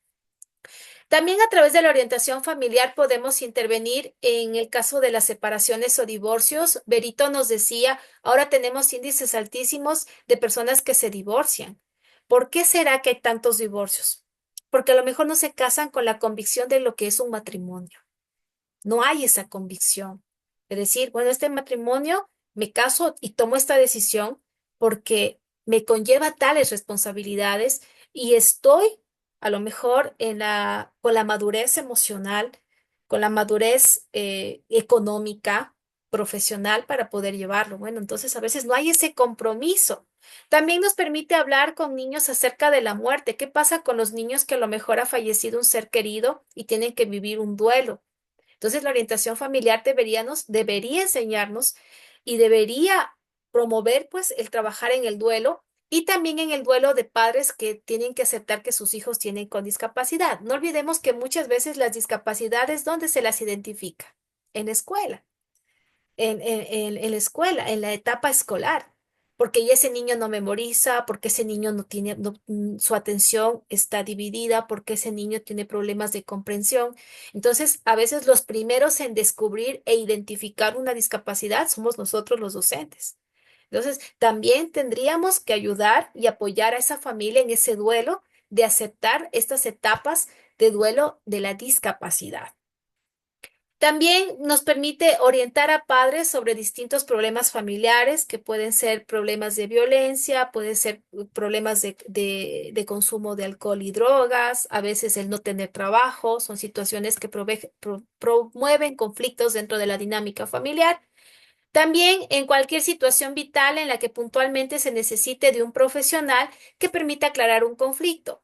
Speaker 1: También a través de la orientación familiar podemos intervenir en el caso de las separaciones o divorcios. Berito nos decía, ahora tenemos índices altísimos de personas que se divorcian. ¿Por qué será que hay tantos divorcios? Porque a lo mejor no se casan con la convicción de lo que es un matrimonio. No hay esa convicción. Es decir, bueno, este matrimonio, me caso y tomo esta decisión porque me conlleva tales responsabilidades y estoy a lo mejor con la madurez emocional, con la madurez económica, profesional para poder llevarlo. Bueno, entonces a veces no hay ese compromiso. También nos permite hablar con niños acerca de la muerte. ¿Qué pasa con los niños que a lo mejor ha fallecido un ser querido y tienen que vivir un duelo? Entonces, la orientación familiar debería enseñarnos y debería promover, pues, el trabajar en el duelo y también en el duelo de padres que tienen que aceptar que sus hijos tienen con discapacidad. No olvidemos que muchas veces las discapacidades, ¿dónde se las identifica? En la escuela en la escuela, en la etapa escolar, porque ya ese niño no memoriza, porque ese niño no tiene, su atención está dividida, porque ese niño tiene problemas de comprensión. Entonces, a veces los primeros en descubrir e identificar una discapacidad somos nosotros los docentes. Entonces, también tendríamos que ayudar y apoyar a esa familia en ese duelo de aceptar estas etapas de duelo de la discapacidad. También nos permite orientar a padres sobre distintos problemas familiares que pueden ser problemas de violencia, pueden ser problemas de consumo de alcohol y drogas, a veces el no tener trabajo, son situaciones que promueven conflictos dentro de la dinámica familiar. También en cualquier situación vital en la que puntualmente se necesite de un profesional que permita aclarar un conflicto.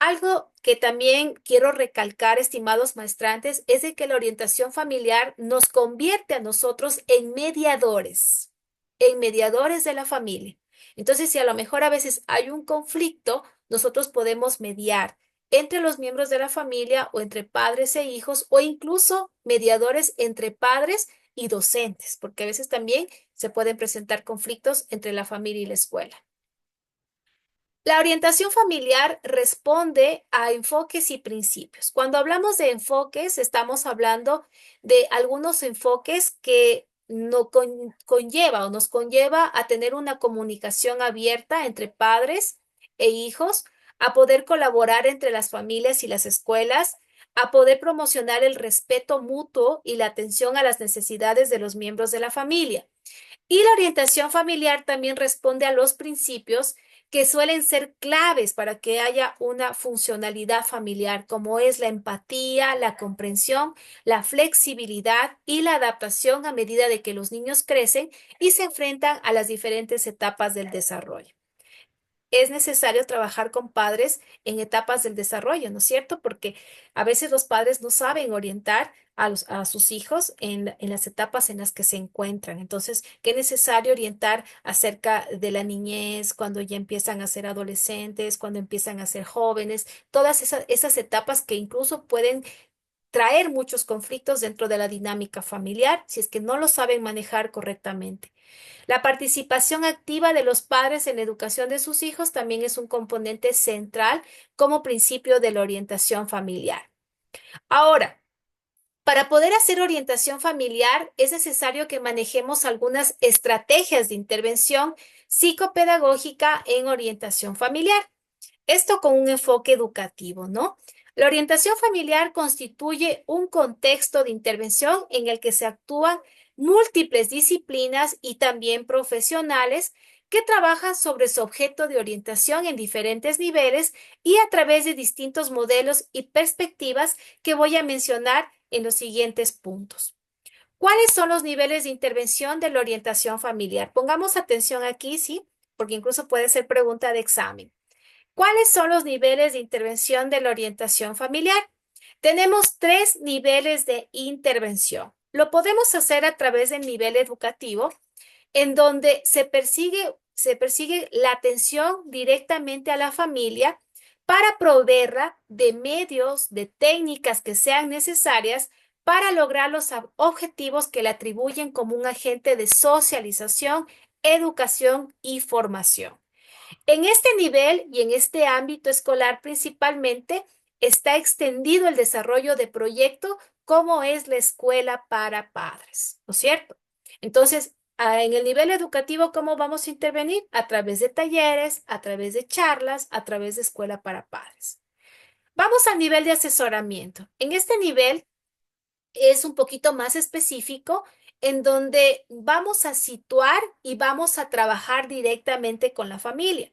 Speaker 1: Algo que también quiero recalcar, estimados maestrantes, es de que la orientación familiar nos convierte a nosotros en mediadores de la familia. Entonces, si a lo mejor a veces hay un conflicto, nosotros podemos mediar entre los miembros de la familia o entre padres e hijos o incluso mediadores entre padres y docentes, porque a veces también se pueden presentar conflictos entre la familia y la escuela. La orientación familiar responde a enfoques y principios. Cuando hablamos de enfoques, estamos hablando de algunos enfoques que nos conlleva a tener una comunicación abierta entre padres e hijos, a poder colaborar entre las familias y las escuelas, a poder promocionar el respeto mutuo y la atención a las necesidades de los miembros de la familia. Y la orientación familiar también responde a los principios que suelen ser claves para que haya una funcionalidad familiar, como es la empatía, la comprensión, la flexibilidad y la adaptación a medida de que los niños crecen y se enfrentan a las diferentes etapas del desarrollo. Es necesario trabajar con padres en etapas del desarrollo, ¿no es cierto? Porque a veces los padres no saben orientar a sus hijos en las etapas en las que se encuentran. Entonces, ¿qué es necesario orientar acerca de la niñez, cuando ya empiezan a ser adolescentes, cuando empiezan a ser jóvenes? Todas esas etapas que incluso pueden traer muchos conflictos dentro de la dinámica familiar si es que no lo saben manejar correctamente. La participación activa de los padres en la educación de sus hijos también es un componente central como principio de la orientación familiar. Ahora, para poder hacer orientación familiar es necesario que manejemos algunas estrategias de intervención psicopedagógica en orientación familiar. Esto con un enfoque educativo, ¿no? La orientación familiar constituye un contexto de intervención en el que se actúan múltiples disciplinas y también profesionales que trabajan sobre su objeto de orientación en diferentes niveles y a través de distintos modelos y perspectivas que voy a mencionar en los siguientes puntos. ¿Cuáles son los niveles de intervención de la orientación familiar? Pongamos atención aquí, ¿sí? Porque incluso puede ser pregunta de examen. ¿Cuáles son los niveles de intervención de la orientación familiar? Tenemos 3 niveles de intervención. Lo podemos hacer a través del nivel educativo, en donde se persigue la atención directamente a la familia para proveerla de medios, de técnicas que sean necesarias para lograr los objetivos que le atribuyen como un agente de socialización, educación y formación. En este nivel y en este ámbito escolar principalmente está extendido el desarrollo de proyectos como es la escuela para padres, ¿no es cierto? Entonces, en el nivel educativo, ¿cómo vamos a intervenir? A través de talleres, a través de charlas, a través de escuela para padres. Vamos al nivel de asesoramiento. En este nivel es un poquito más específico en donde vamos a situar y vamos a trabajar directamente con la familia.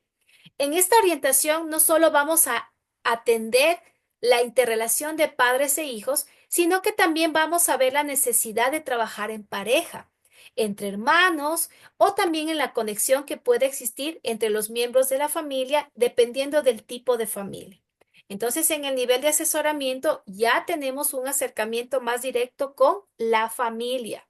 Speaker 1: En esta orientación no solo vamos a atender la interrelación de padres e hijos, sino que también vamos a ver la necesidad de trabajar en pareja, entre hermanos o también en la conexión que puede existir entre los miembros de la familia, dependiendo del tipo de familia. Entonces, en el nivel de asesoramiento ya tenemos un acercamiento más directo con la familia.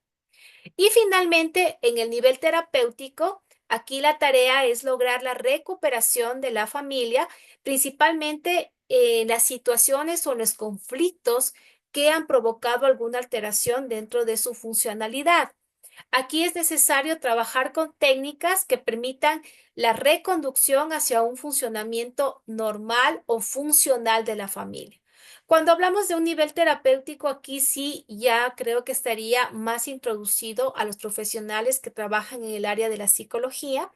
Speaker 1: Y finalmente, en el nivel terapéutico, aquí la tarea es lograr la recuperación de la familia, principalmente en las situaciones o los conflictos que han provocado alguna alteración dentro de su funcionalidad. Aquí es necesario trabajar con técnicas que permitan la reconducción hacia un funcionamiento normal o funcional de la familia. Cuando hablamos de un nivel terapéutico, aquí sí ya creo que estaría más introducido a los profesionales que trabajan en el área de la psicología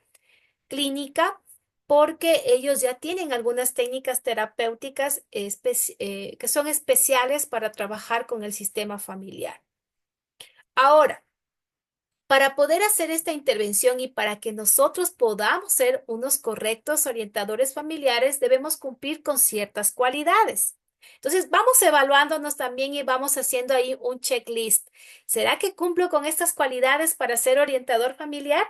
Speaker 1: clínica, porque ellos ya tienen algunas técnicas terapéuticas que son especiales para trabajar con el sistema familiar. Ahora, para poder hacer esta intervención y para que nosotros podamos ser unos correctos orientadores familiares, debemos cumplir con ciertas cualidades. Entonces, vamos evaluándonos también y vamos haciendo ahí un checklist. ¿Será que cumplo con estas cualidades para ser orientador familiar?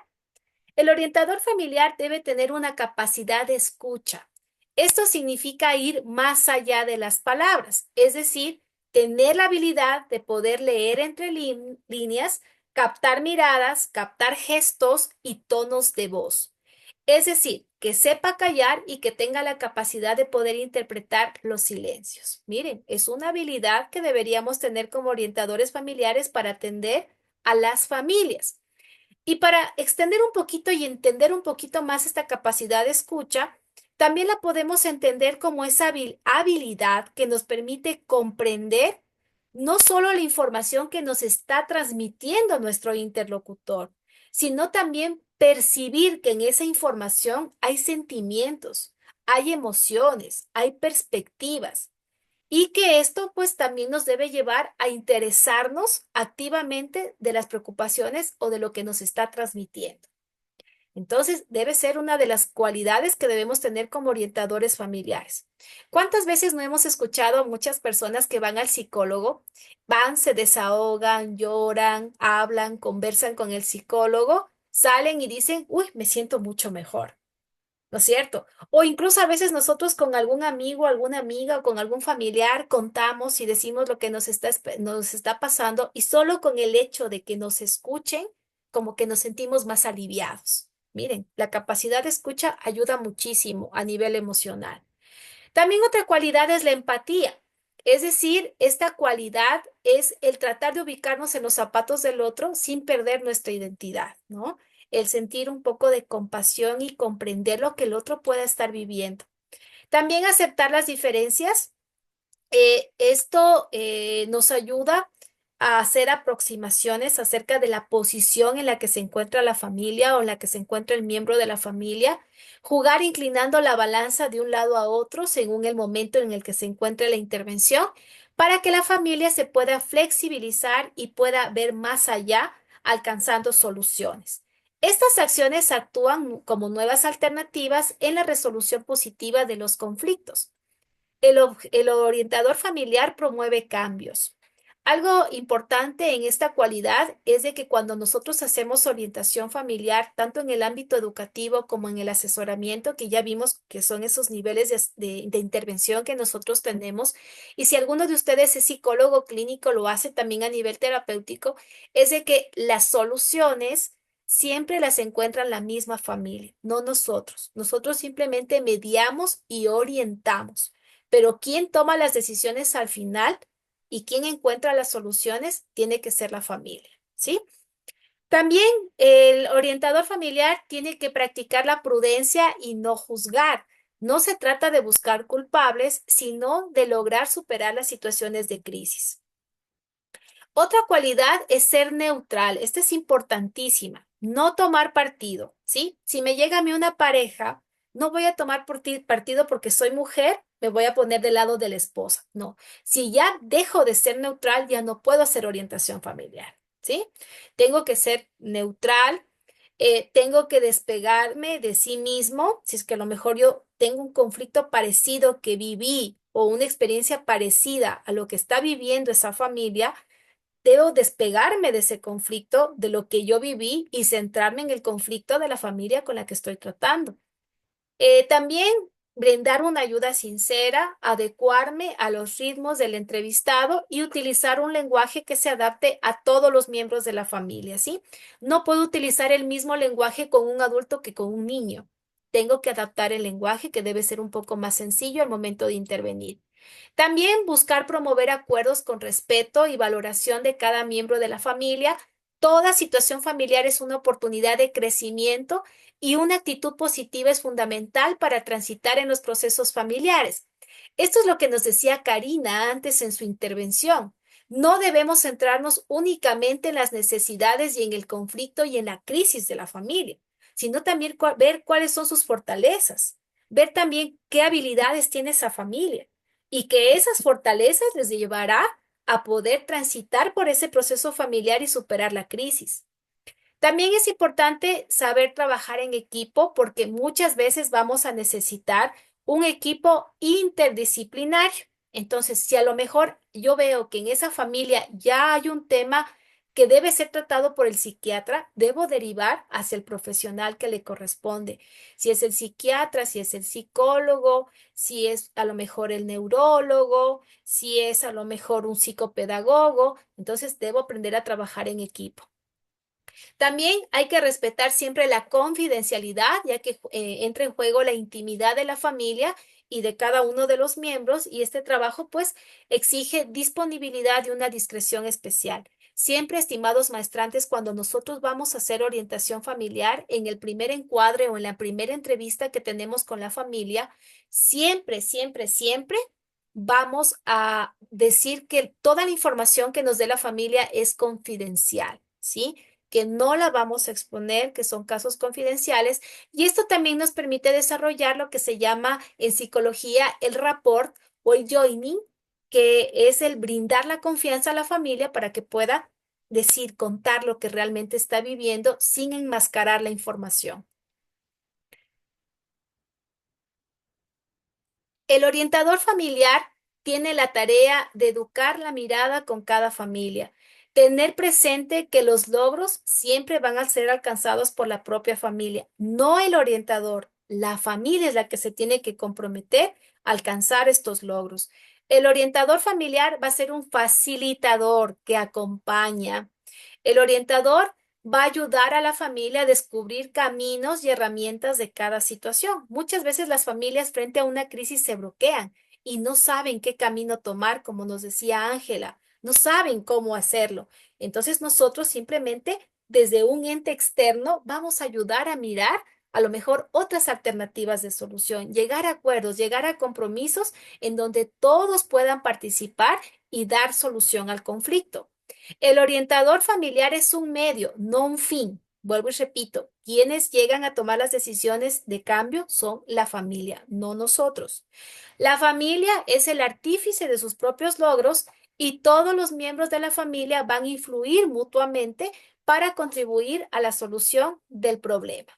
Speaker 1: El orientador familiar debe tener una capacidad de escucha. Esto significa ir más allá de las palabras, es decir, tener la habilidad de poder leer entre líneas, captar miradas, captar gestos y tonos de voz. Es decir, que sepa callar y que tenga la capacidad de poder interpretar los silencios. Miren, es una habilidad que deberíamos tener como orientadores familiares para atender a las familias. Y para extender un poquito y entender un poquito más esta capacidad de escucha, también la podemos entender como esa habilidad que nos permite comprender no solo la información que nos está transmitiendo nuestro interlocutor, sino también percibir que en esa información hay sentimientos, hay emociones, hay perspectivas. Y que esto pues también nos debe llevar a interesarnos activamente de las preocupaciones o de lo que nos está transmitiendo. Entonces, debe ser una de las cualidades que debemos tener como orientadores familiares. ¿Cuántas veces no hemos escuchado a muchas personas que van al psicólogo, van, se desahogan, lloran, hablan, conversan con el psicólogo, salen y dicen, uy, me siento mucho mejor? ¿No es cierto? O incluso a veces nosotros con algún amigo, alguna amiga o con algún familiar contamos y decimos lo que nos está pasando y solo con el hecho de que nos escuchen, como que nos sentimos más aliviados. Miren, la capacidad de escucha ayuda muchísimo a nivel emocional. También otra cualidad es la empatía. Es decir, esta cualidad es el tratar de ubicarnos en los zapatos del otro sin perder nuestra identidad, ¿no? El sentir un poco de compasión y comprender lo que el otro pueda estar viviendo. También aceptar las diferencias. Esto nos ayuda a hacer aproximaciones acerca de la posición en la que se encuentra la familia o en la que se encuentra el miembro de la familia, jugar inclinando la balanza de un lado a otro según el momento en el que se encuentre la intervención, para que la familia se pueda flexibilizar y pueda ver más allá, alcanzando soluciones. Estas acciones actúan como nuevas alternativas en la resolución positiva de los conflictos. El orientador familiar promueve cambios. Algo importante en esta cualidad es de que cuando nosotros hacemos orientación familiar, tanto en el ámbito educativo como en el asesoramiento, que ya vimos que son esos niveles de intervención que nosotros tenemos, y si alguno de ustedes es psicólogo clínico, lo hace también a nivel terapéutico, es de que las soluciones siempre las encuentran la misma familia, no nosotros. Nosotros simplemente mediamos y orientamos, pero quien toma las decisiones al final y quien encuentra las soluciones tiene que ser la familia, ¿sí? También el orientador familiar tiene que practicar la prudencia y no juzgar. No se trata de buscar culpables, sino de lograr superar las situaciones de crisis. Otra cualidad es ser neutral. Esta es importantísima. No tomar partido, ¿sí? Si me llega a mí una pareja, no voy a tomar partido porque soy mujer, me voy a poner del lado de la esposa. No. Si ya dejo de ser neutral, ya no puedo hacer orientación familiar, ¿sí? Tengo que ser neutral, tengo que despegarme de sí mismo. Si es que a lo mejor yo tengo un conflicto parecido que viví o una experiencia parecida a lo que está viviendo esa familia, debo despegarme de ese conflicto, de lo que yo viví y centrarme en el conflicto de la familia con la que estoy tratando. También brindar una ayuda sincera, adecuarme a los ritmos del entrevistado y utilizar un lenguaje que se adapte a todos los miembros de la familia, ¿sí? No puedo utilizar el mismo lenguaje con un adulto que con un niño. Tengo que adaptar el lenguaje, que debe ser un poco más sencillo al momento de intervenir. También buscar promover acuerdos con respeto y valoración de cada miembro de la familia. Toda situación familiar es una oportunidad de crecimiento y una actitud positiva es fundamental para transitar en los procesos familiares. Esto es lo que nos decía Karina antes en su intervención. No debemos centrarnos únicamente en las necesidades y en el conflicto y en la crisis de la familia, sino también ver cuáles son sus fortalezas, ver también qué habilidades tiene esa familia y que esas fortalezas les llevará a poder transitar por ese proceso familiar y superar la crisis. También es importante saber trabajar en equipo porque muchas veces vamos a necesitar un equipo interdisciplinario. Entonces, si a lo mejor yo veo que en esa familia ya hay un tema que debe ser tratado por el psiquiatra, debo derivar hacia el profesional que le corresponde. Si es el psiquiatra, si es el psicólogo, si es a lo mejor el neurólogo, si es a lo mejor un psicopedagogo, entonces debo aprender a trabajar en equipo. También hay que respetar siempre la confidencialidad, ya que entra en juego la intimidad de la familia y de cada uno de los miembros, y este trabajo pues exige disponibilidad y una discreción especial. Siempre, estimados maestrantes, cuando nosotros vamos a hacer orientación familiar, en el primer encuadre o en la primera entrevista que tenemos con la familia, siempre, siempre, siempre vamos a decir que toda la información que nos dé la familia es confidencial, ¿sí? Que no la vamos a exponer, que son casos confidenciales, y esto también nos permite desarrollar lo que se llama en psicología el rapport o el joining, que es el brindar la confianza a la familia para que pueda decir, contar lo que realmente está viviendo sin enmascarar la información. El orientador familiar tiene la tarea de educar la mirada con cada familia. Tener presente que los logros siempre van a ser alcanzados por la propia familia, no el orientador. La familia es la que se tiene que comprometer a alcanzar estos logros. El orientador familiar va a ser un facilitador que acompaña. El orientador va a ayudar a la familia a descubrir caminos y herramientas de cada situación. Muchas veces las familias frente a una crisis se bloquean y no saben qué camino tomar, como nos decía Ángela, no saben cómo hacerlo. Entonces nosotros simplemente desde un ente externo vamos a ayudar a mirar a lo mejor otras alternativas de solución, llegar a acuerdos, llegar a compromisos en donde todos puedan participar y dar solución al conflicto. El orientador familiar es un medio, no un fin. Vuelvo y repito, quienes llegan a tomar las decisiones de cambio son la familia, no nosotros. La familia es el artífice de sus propios logros y todos los miembros de la familia van a influir mutuamente para contribuir a la solución del problema.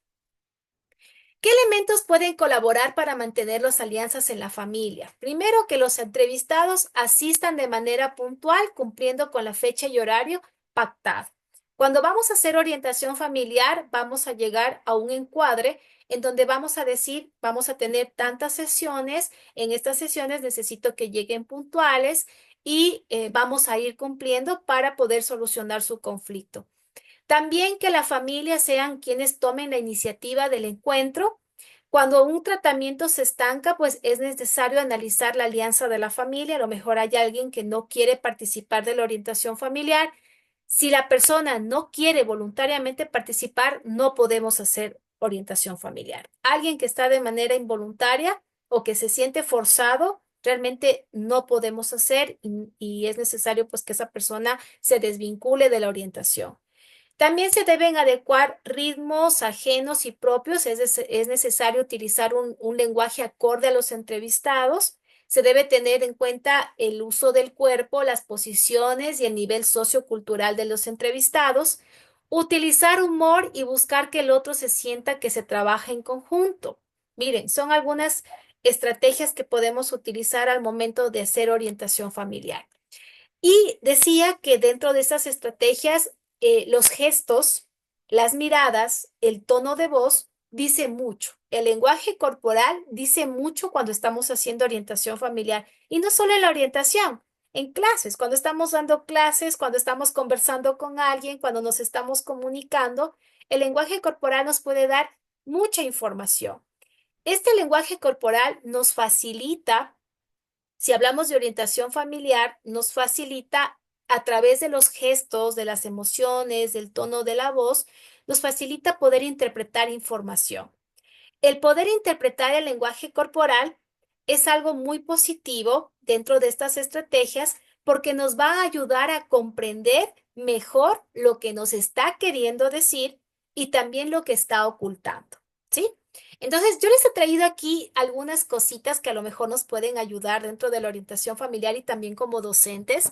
Speaker 1: ¿Qué elementos pueden colaborar para mantener las alianzas en la familia? Primero, que los entrevistados asistan de manera puntual, cumpliendo con la fecha y horario pactado. Cuando vamos a hacer orientación familiar, vamos a llegar a un encuadre en donde vamos a decir, vamos a tener tantas sesiones, en estas sesiones necesito que lleguen puntuales y vamos a ir cumpliendo para poder solucionar su conflicto. También que la familia sean quienes tomen la iniciativa del encuentro. Cuando un tratamiento se estanca, pues es necesario analizar la alianza de la familia. A lo mejor hay alguien que no quiere participar de la orientación familiar. Si la persona no quiere voluntariamente participar, no podemos hacer orientación familiar. Alguien que está de manera involuntaria o que se siente forzado, realmente no podemos hacer y es necesario pues que esa persona se desvincule de la orientación. También se deben adecuar ritmos ajenos y propios, es necesario utilizar un lenguaje acorde a los entrevistados. Se debe tener en cuenta el uso del cuerpo, las posiciones y el nivel sociocultural de los entrevistados. Utilizar humor y buscar que el otro se sienta que se trabaja en conjunto. Miren, son algunas estrategias que podemos utilizar al momento de hacer orientación familiar. Y decía que dentro de esas estrategias, los gestos, las miradas, el tono de voz dice mucho. El lenguaje corporal dice mucho cuando estamos haciendo orientación familiar. Y no solo en la orientación, en clases, cuando estamos dando clases, cuando estamos conversando con alguien, cuando nos estamos comunicando, el lenguaje corporal nos puede dar mucha información. Este lenguaje corporal nos facilita, si hablamos de orientación familiar, nos facilita a través de los gestos, de las emociones, del tono de la voz, nos facilita poder interpretar información. El poder interpretar el lenguaje corporal es algo muy positivo dentro de estas estrategias porque nos va a ayudar a comprender mejor lo que nos está queriendo decir y también lo que está ocultando, ¿sí? Entonces, yo les he traído aquí algunas cositas que a lo mejor nos pueden ayudar dentro de la orientación familiar y también como docentes.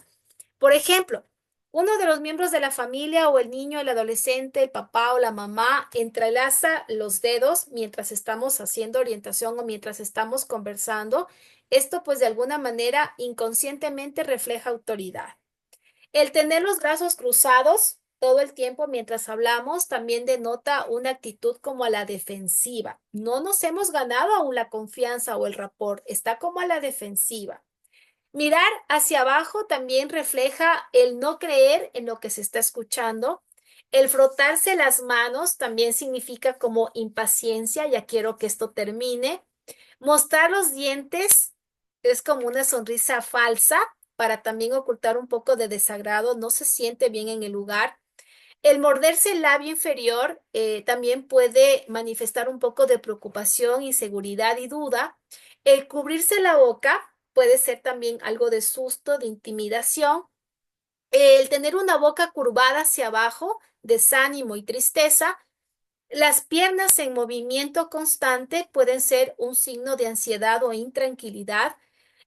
Speaker 1: Por ejemplo, uno de los miembros de la familia o el niño, el adolescente, el papá o la mamá entrelaza los dedos mientras estamos haciendo orientación o mientras estamos conversando. Esto pues de alguna manera inconscientemente refleja autoridad. El tener los brazos cruzados todo el tiempo mientras hablamos también denota una actitud como a la defensiva. No nos hemos ganado aún la confianza o el rapport, está como a la defensiva. Mirar hacia abajo también refleja el no creer en lo que se está escuchando. El frotarse las manos también significa como impaciencia, ya quiero que esto termine. Mostrar los dientes es como una sonrisa falsa para también ocultar un poco de desagrado, no se siente bien en el lugar. El morderse el labio inferior también puede manifestar un poco de preocupación, inseguridad y duda. El cubrirse la boca puede ser también algo de susto, de intimidación. El tener una boca curvada hacia abajo, desánimo y tristeza. Las piernas en movimiento constante pueden ser un signo de ansiedad o intranquilidad.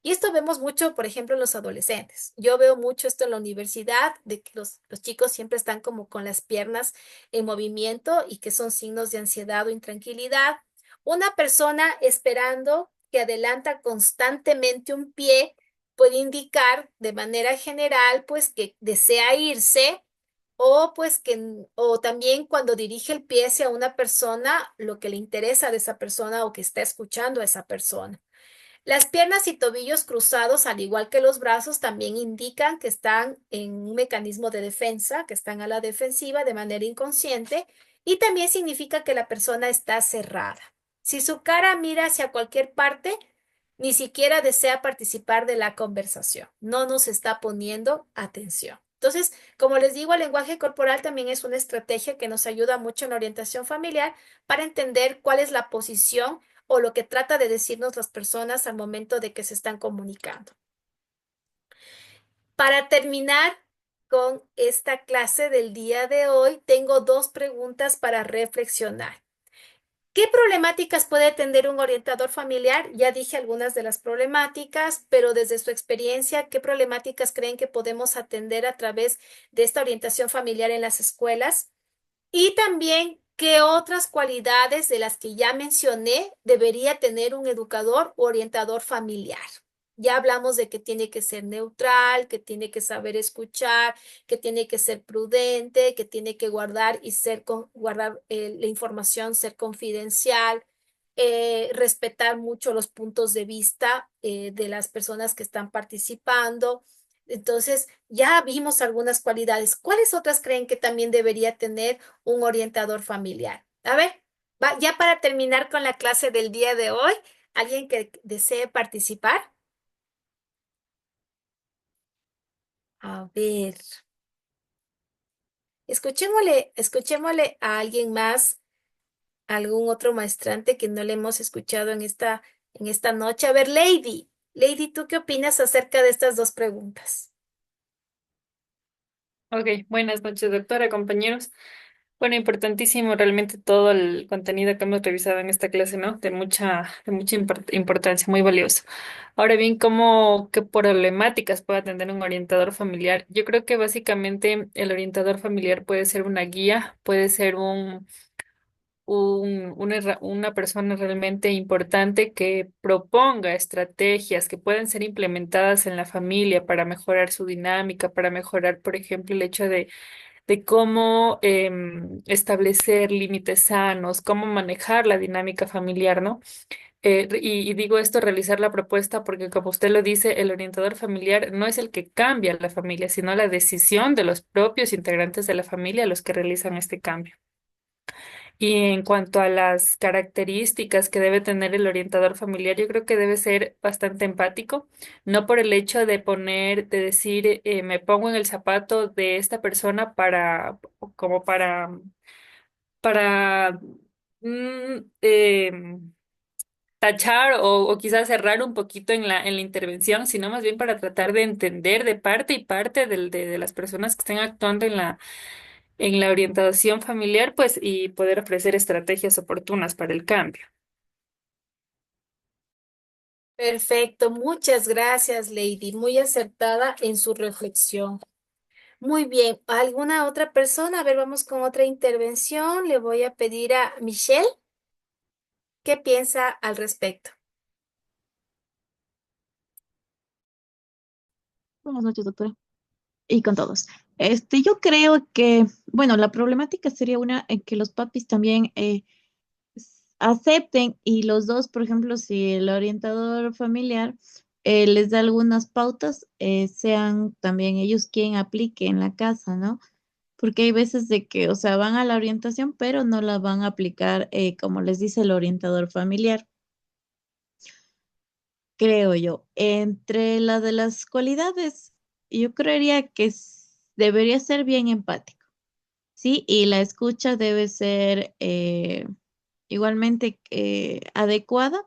Speaker 1: Y esto vemos mucho, por ejemplo, en los adolescentes. Yo veo mucho esto en la universidad, de que los chicos siempre están como con las piernas en movimiento y que son signos de ansiedad o intranquilidad. Una persona esperando que adelanta constantemente un pie puede indicar de manera general, pues, que desea irse o pues o también cuando dirige el pie hacia una persona, lo que le interesa de esa persona o que está escuchando a esa persona. Las piernas y tobillos cruzados, al igual que los brazos, también indican que están en un mecanismo de defensa, que están a la defensiva de manera inconsciente, y también significa que la persona está cerrada. Si su cara mira hacia cualquier parte, ni siquiera desea participar de la conversación, no nos está poniendo atención. Entonces, como les digo, el lenguaje corporal también es una estrategia que nos ayuda mucho en la orientación familiar para entender cuál es la posición o lo que trata de decirnos las personas al momento de que se están comunicando. Para terminar con esta clase del día de hoy, tengo dos preguntas para reflexionar. ¿Qué problemáticas puede atender un orientador familiar? Ya dije algunas de las problemáticas, pero desde su experiencia, ¿qué problemáticas creen que podemos atender a través de esta orientación familiar en las escuelas? Y también, ¿qué otras cualidades de las que ya mencioné debería tener un educador o orientador familiar? Ya hablamos de que tiene que ser neutral, que tiene que saber escuchar, que tiene que ser prudente, que tiene que guardar y guardar la información, ser confidencial, respetar mucho los puntos de vista de las personas que están participando, Entonces, ya vimos algunas cualidades. ¿Cuáles otras creen que también debería tener un orientador familiar? A ver, ya para terminar con la clase del día de hoy, ¿alguien que desee participar? A ver, escuchémosle a alguien más, algún otro maestrante que no le hemos escuchado en esta noche. A ver, Lady, ¿tú qué opinas acerca de estas dos preguntas?
Speaker 16: Ok, buenas noches, doctora, compañeros. Bueno, importantísimo realmente todo el contenido que hemos revisado en esta clase, ¿no? De mucha importancia, muy valioso. Ahora bien, qué problemáticas puede atender un orientador familiar? Yo creo que básicamente el orientador familiar puede ser una guía, puede ser una persona realmente importante que proponga estrategias que pueden ser implementadas en la familia para mejorar su dinámica, para mejorar, por ejemplo, el hecho de cómo establecer límites sanos, cómo manejar la dinámica familiar, ¿no? Y digo esto, realizar la propuesta, porque como usted lo dice, el orientador familiar no es el que cambia la familia, sino la decisión de los propios integrantes de la familia los que realizan este cambio. Y en cuanto a las características que debe tener el orientador familiar, yo creo que debe ser bastante empático, no por el hecho de decir, me pongo en el zapato de esta persona como para mm, tachar o quizás cerrar un poquito en la intervención, sino más bien para tratar de entender de parte y parte de las personas que estén actuando en la orientación familiar, pues, y poder ofrecer estrategias oportunas para el cambio.
Speaker 1: Perfecto, muchas gracias, Lady. Muy acertada en su reflexión. Muy bien, ¿alguna otra persona? A ver, vamos con otra intervención. Le voy a pedir a Michelle, ¿qué piensa al respecto?
Speaker 17: Buenas noches, doctora. Y con todos. Yo creo que, bueno, la problemática sería una en que los papis también acepten y los dos, por ejemplo, si el orientador familiar les da algunas pautas, sean también ellos quien aplique en la casa, ¿no? Porque hay veces de que, o sea, van a la orientación, pero no la van a aplicar como les dice el orientador familiar, creo yo. Entre las de las cualidades, yo creería que debería ser bien empático, ¿sí? Y la escucha debe ser igualmente adecuada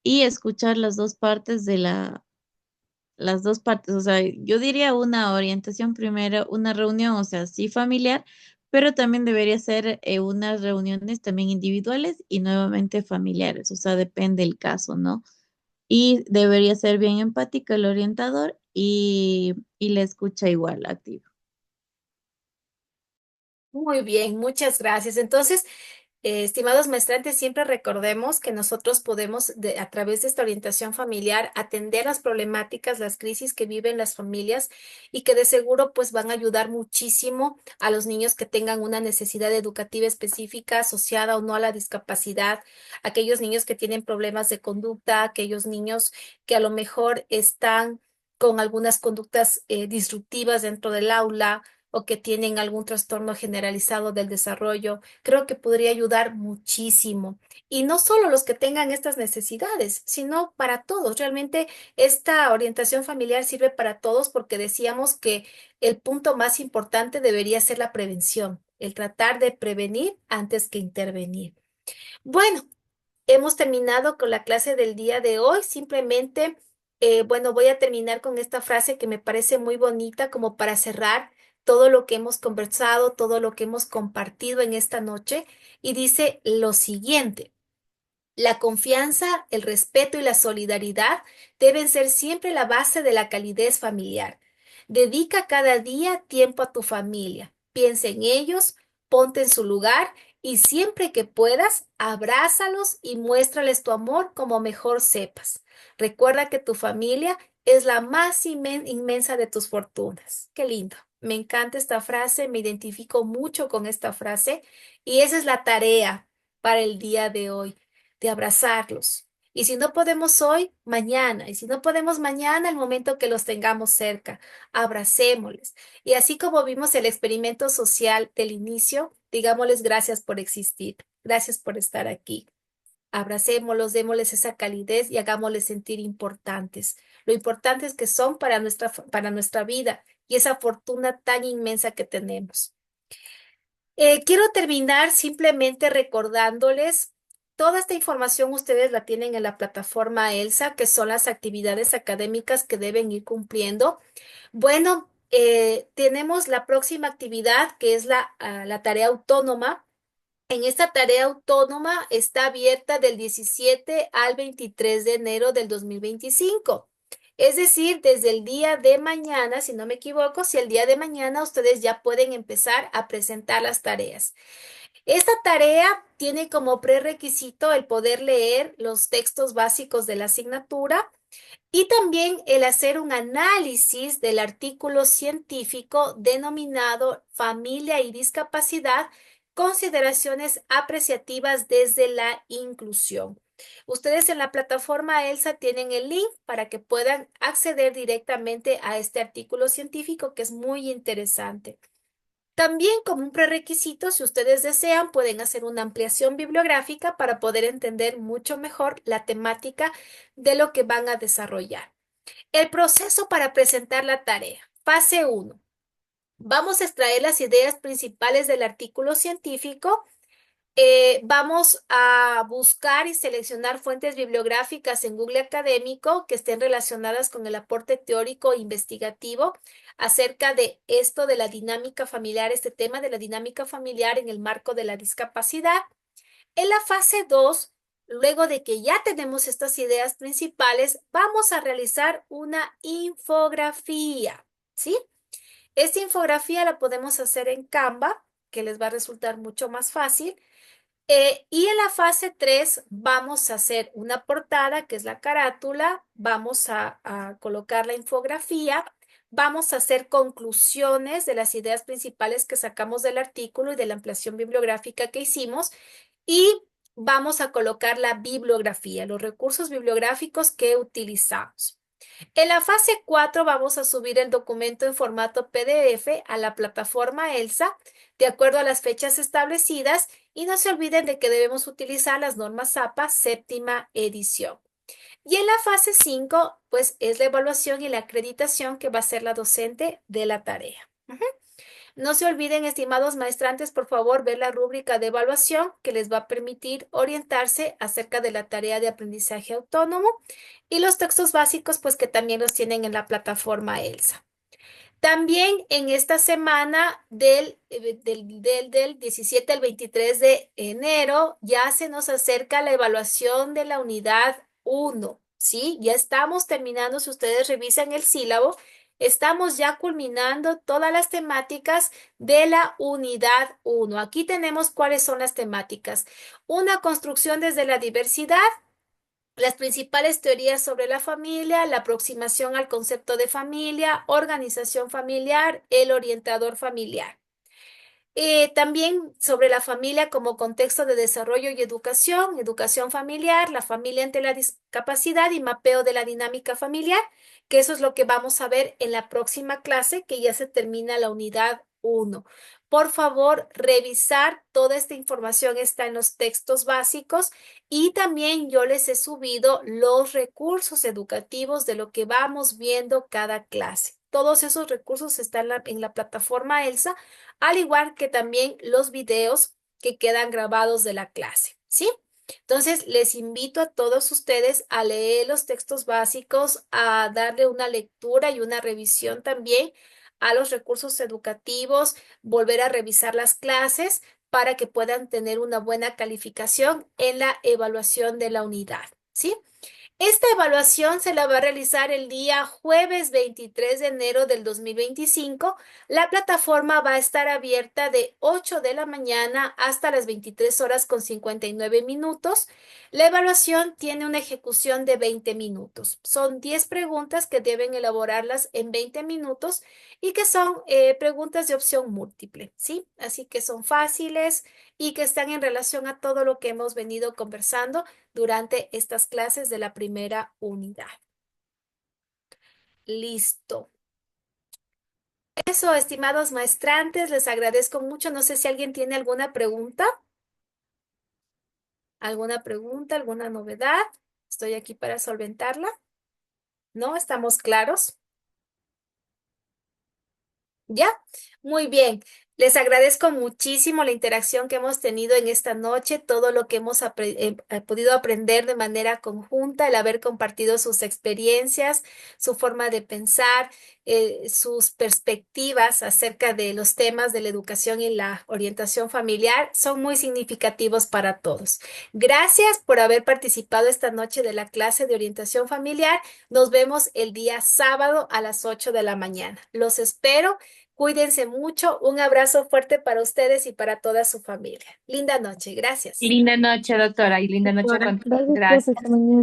Speaker 17: y escuchar las dos partes las dos partes. O sea, yo diría una orientación primero, una reunión, o sea, sí familiar, pero también debería ser unas reuniones también individuales y nuevamente familiares. O sea, depende el caso, ¿no? Y debería ser bien empático el orientador y la escucha igual activa.
Speaker 1: Muy bien, muchas gracias. Entonces, estimados maestrantes, siempre recordemos que nosotros podemos, a través de esta orientación familiar, atender las problemáticas, las crisis que viven las familias y que de seguro pues van a ayudar muchísimo a los niños que tengan una necesidad educativa específica asociada o no a la discapacidad, aquellos niños que tienen problemas de conducta, aquellos niños que a lo mejor están con algunas conductas disruptivas dentro del aula o que tienen algún trastorno generalizado del desarrollo. Creo que podría ayudar muchísimo. Y no solo los que tengan estas necesidades, sino para todos. Realmente esta orientación familiar sirve para todos porque decíamos que el punto más importante debería ser la prevención, el tratar de prevenir antes que intervenir. Bueno, hemos terminado con la clase del día de hoy. Simplemente, bueno, voy a terminar con esta frase que me parece muy bonita como para cerrar todo lo que hemos conversado, todo lo que hemos compartido en esta noche. Y dice lo siguiente. La confianza, el respeto y la solidaridad deben ser siempre la base de la calidez familiar. Dedica cada día tiempo a tu familia. Piensa en ellos, ponte en su lugar y siempre que puedas, abrázalos y muéstrales tu amor como mejor sepas. Recuerda que tu familia es la más inmensa de tus fortunas. Qué lindo. Me encanta esta frase, me identifico mucho con esta frase y esa es la tarea para el día de hoy de abrazarlos Y si no podemos hoy, mañana. Y si no podemos mañana, el momento que los tengamos cerca, abracémosles. Y así como vimos el experimento social del inicio, digámosles gracias por existir, gracias por estar aquí. Abracémoslos, démosles esa calidez y hagámosles sentir importantes. Lo importantes que son para nuestra vida y esa fortuna tan inmensa que tenemos. Quiero terminar simplemente recordándoles, toda esta información ustedes la tienen en la plataforma ELSA, que son las actividades académicas que deben ir cumpliendo. Bueno, tenemos la próxima actividad, que es la tarea autónoma. En esta tarea autónoma está abierta del 17 al 23 de enero del 2025. Es decir, desde el día de mañana, si no me equivoco, si el día de mañana ustedes ya pueden empezar a presentar las tareas. Esta tarea tiene como prerequisito el poder leer los textos básicos de la asignatura y también el hacer un análisis del artículo científico denominado Familia y Discapacidad, consideraciones apreciativas desde la inclusión. Ustedes en la plataforma ELSA tienen el link para que puedan acceder directamente a este artículo científico que es muy interesante. También como un prerequisito, si ustedes desean, pueden hacer una ampliación bibliográfica para poder entender mucho mejor la temática de lo que van a desarrollar. El proceso para presentar la tarea. Fase 1. Vamos a extraer las ideas principales del artículo científico. Vamos a buscar y seleccionar fuentes bibliográficas en Google Académico que estén relacionadas con el aporte teórico e investigativo acerca de esto de la dinámica familiar, este tema de la dinámica familiar en el marco de la discapacidad. En la fase 2, luego de que ya tenemos estas ideas principales, vamos a realizar una infografía, ¿sí? Esta infografía la podemos hacer en Canva, que les va a resultar mucho más fácil. Y en la fase 3 vamos a hacer una portada, que es la carátula, vamos a colocar la infografía, vamos a hacer conclusiones de las ideas principales que sacamos del artículo y de la ampliación bibliográfica que hicimos y vamos a colocar la bibliografía, los recursos bibliográficos que utilizamos. En la fase 4 vamos a subir el documento en formato PDF a la plataforma ELSA de acuerdo a las fechas establecidas y no se olviden de que debemos utilizar las normas APA séptima edición. Y en la fase 5 pues es la evaluación y la acreditación que va a ser la docente de la tarea. No se olviden, estimados maestrantes, por favor, ver la rúbrica de evaluación que les va a permitir orientarse acerca de la tarea de aprendizaje autónomo y los textos básicos, pues que también los tienen en la plataforma ELSA. También en esta semana del 17 al 23 de enero ya se nos acerca la evaluación de la unidad 1, ¿sí? Ya estamos terminando, si ustedes revisan el sílabo, estamos ya culminando todas las temáticas de la unidad 1. Aquí tenemos cuáles son las temáticas. Una construcción desde la diversidad, las principales teorías sobre la familia, la aproximación al concepto de familia, organización familiar, el orientador familiar. También sobre la familia como contexto de desarrollo y educación, educación familiar, la familia ante la discapacidad y mapeo de la dinámica familiar, que eso es lo que vamos a ver en la próxima clase, que ya se termina la unidad 1. Por favor, revisar toda esta información está en los textos básicos y también yo les he subido los recursos educativos de lo que vamos viendo cada clase. Todos esos recursos están en la plataforma ELSA, al igual que también los videos que quedan grabados de la clase, ¿sí? Entonces, les invito a todos ustedes a leer los textos básicos, a darle una lectura y una revisión también a los recursos educativos, volver a revisar las clases para que puedan tener una buena calificación en la evaluación de la unidad, ¿sí? Esta evaluación se la va a realizar el día jueves 23 de enero del 2025. La plataforma va a estar abierta de 8 de la mañana hasta las 23 horas con 59 minutos. La evaluación tiene una ejecución de 20 minutos. Son 10 preguntas que deben elaborarlas en 20 minutos y que son preguntas de opción múltiple, ¿sí? Así que son fáciles y que están en relación a todo lo que hemos venido conversando durante estas clases de la primera unidad. Listo. Eso, estimados maestrantes, les agradezco mucho. No sé si alguien tiene alguna pregunta. ¿Alguna pregunta, alguna novedad? Estoy aquí para solventarla. ¿No? ¿Estamos claros? ¿Ya? Muy bien. Les agradezco muchísimo la interacción que hemos tenido en esta noche, todo lo que hemos podido aprender de manera conjunta, el haber compartido sus experiencias, su forma de pensar, sus perspectivas acerca de los temas de la educación y la orientación familiar, son muy significativos para todos. Gracias por haber participado esta noche de la clase de orientación familiar. Nos vemos el día sábado a las 8 de la mañana. Los espero. Cuídense mucho. Un abrazo fuerte para ustedes y para toda su familia. Linda noche. Gracias.
Speaker 13: Linda noche, doctora, y linda noche con
Speaker 15: Gracias, profe.
Speaker 13: gracias.
Speaker 15: Hasta mañana.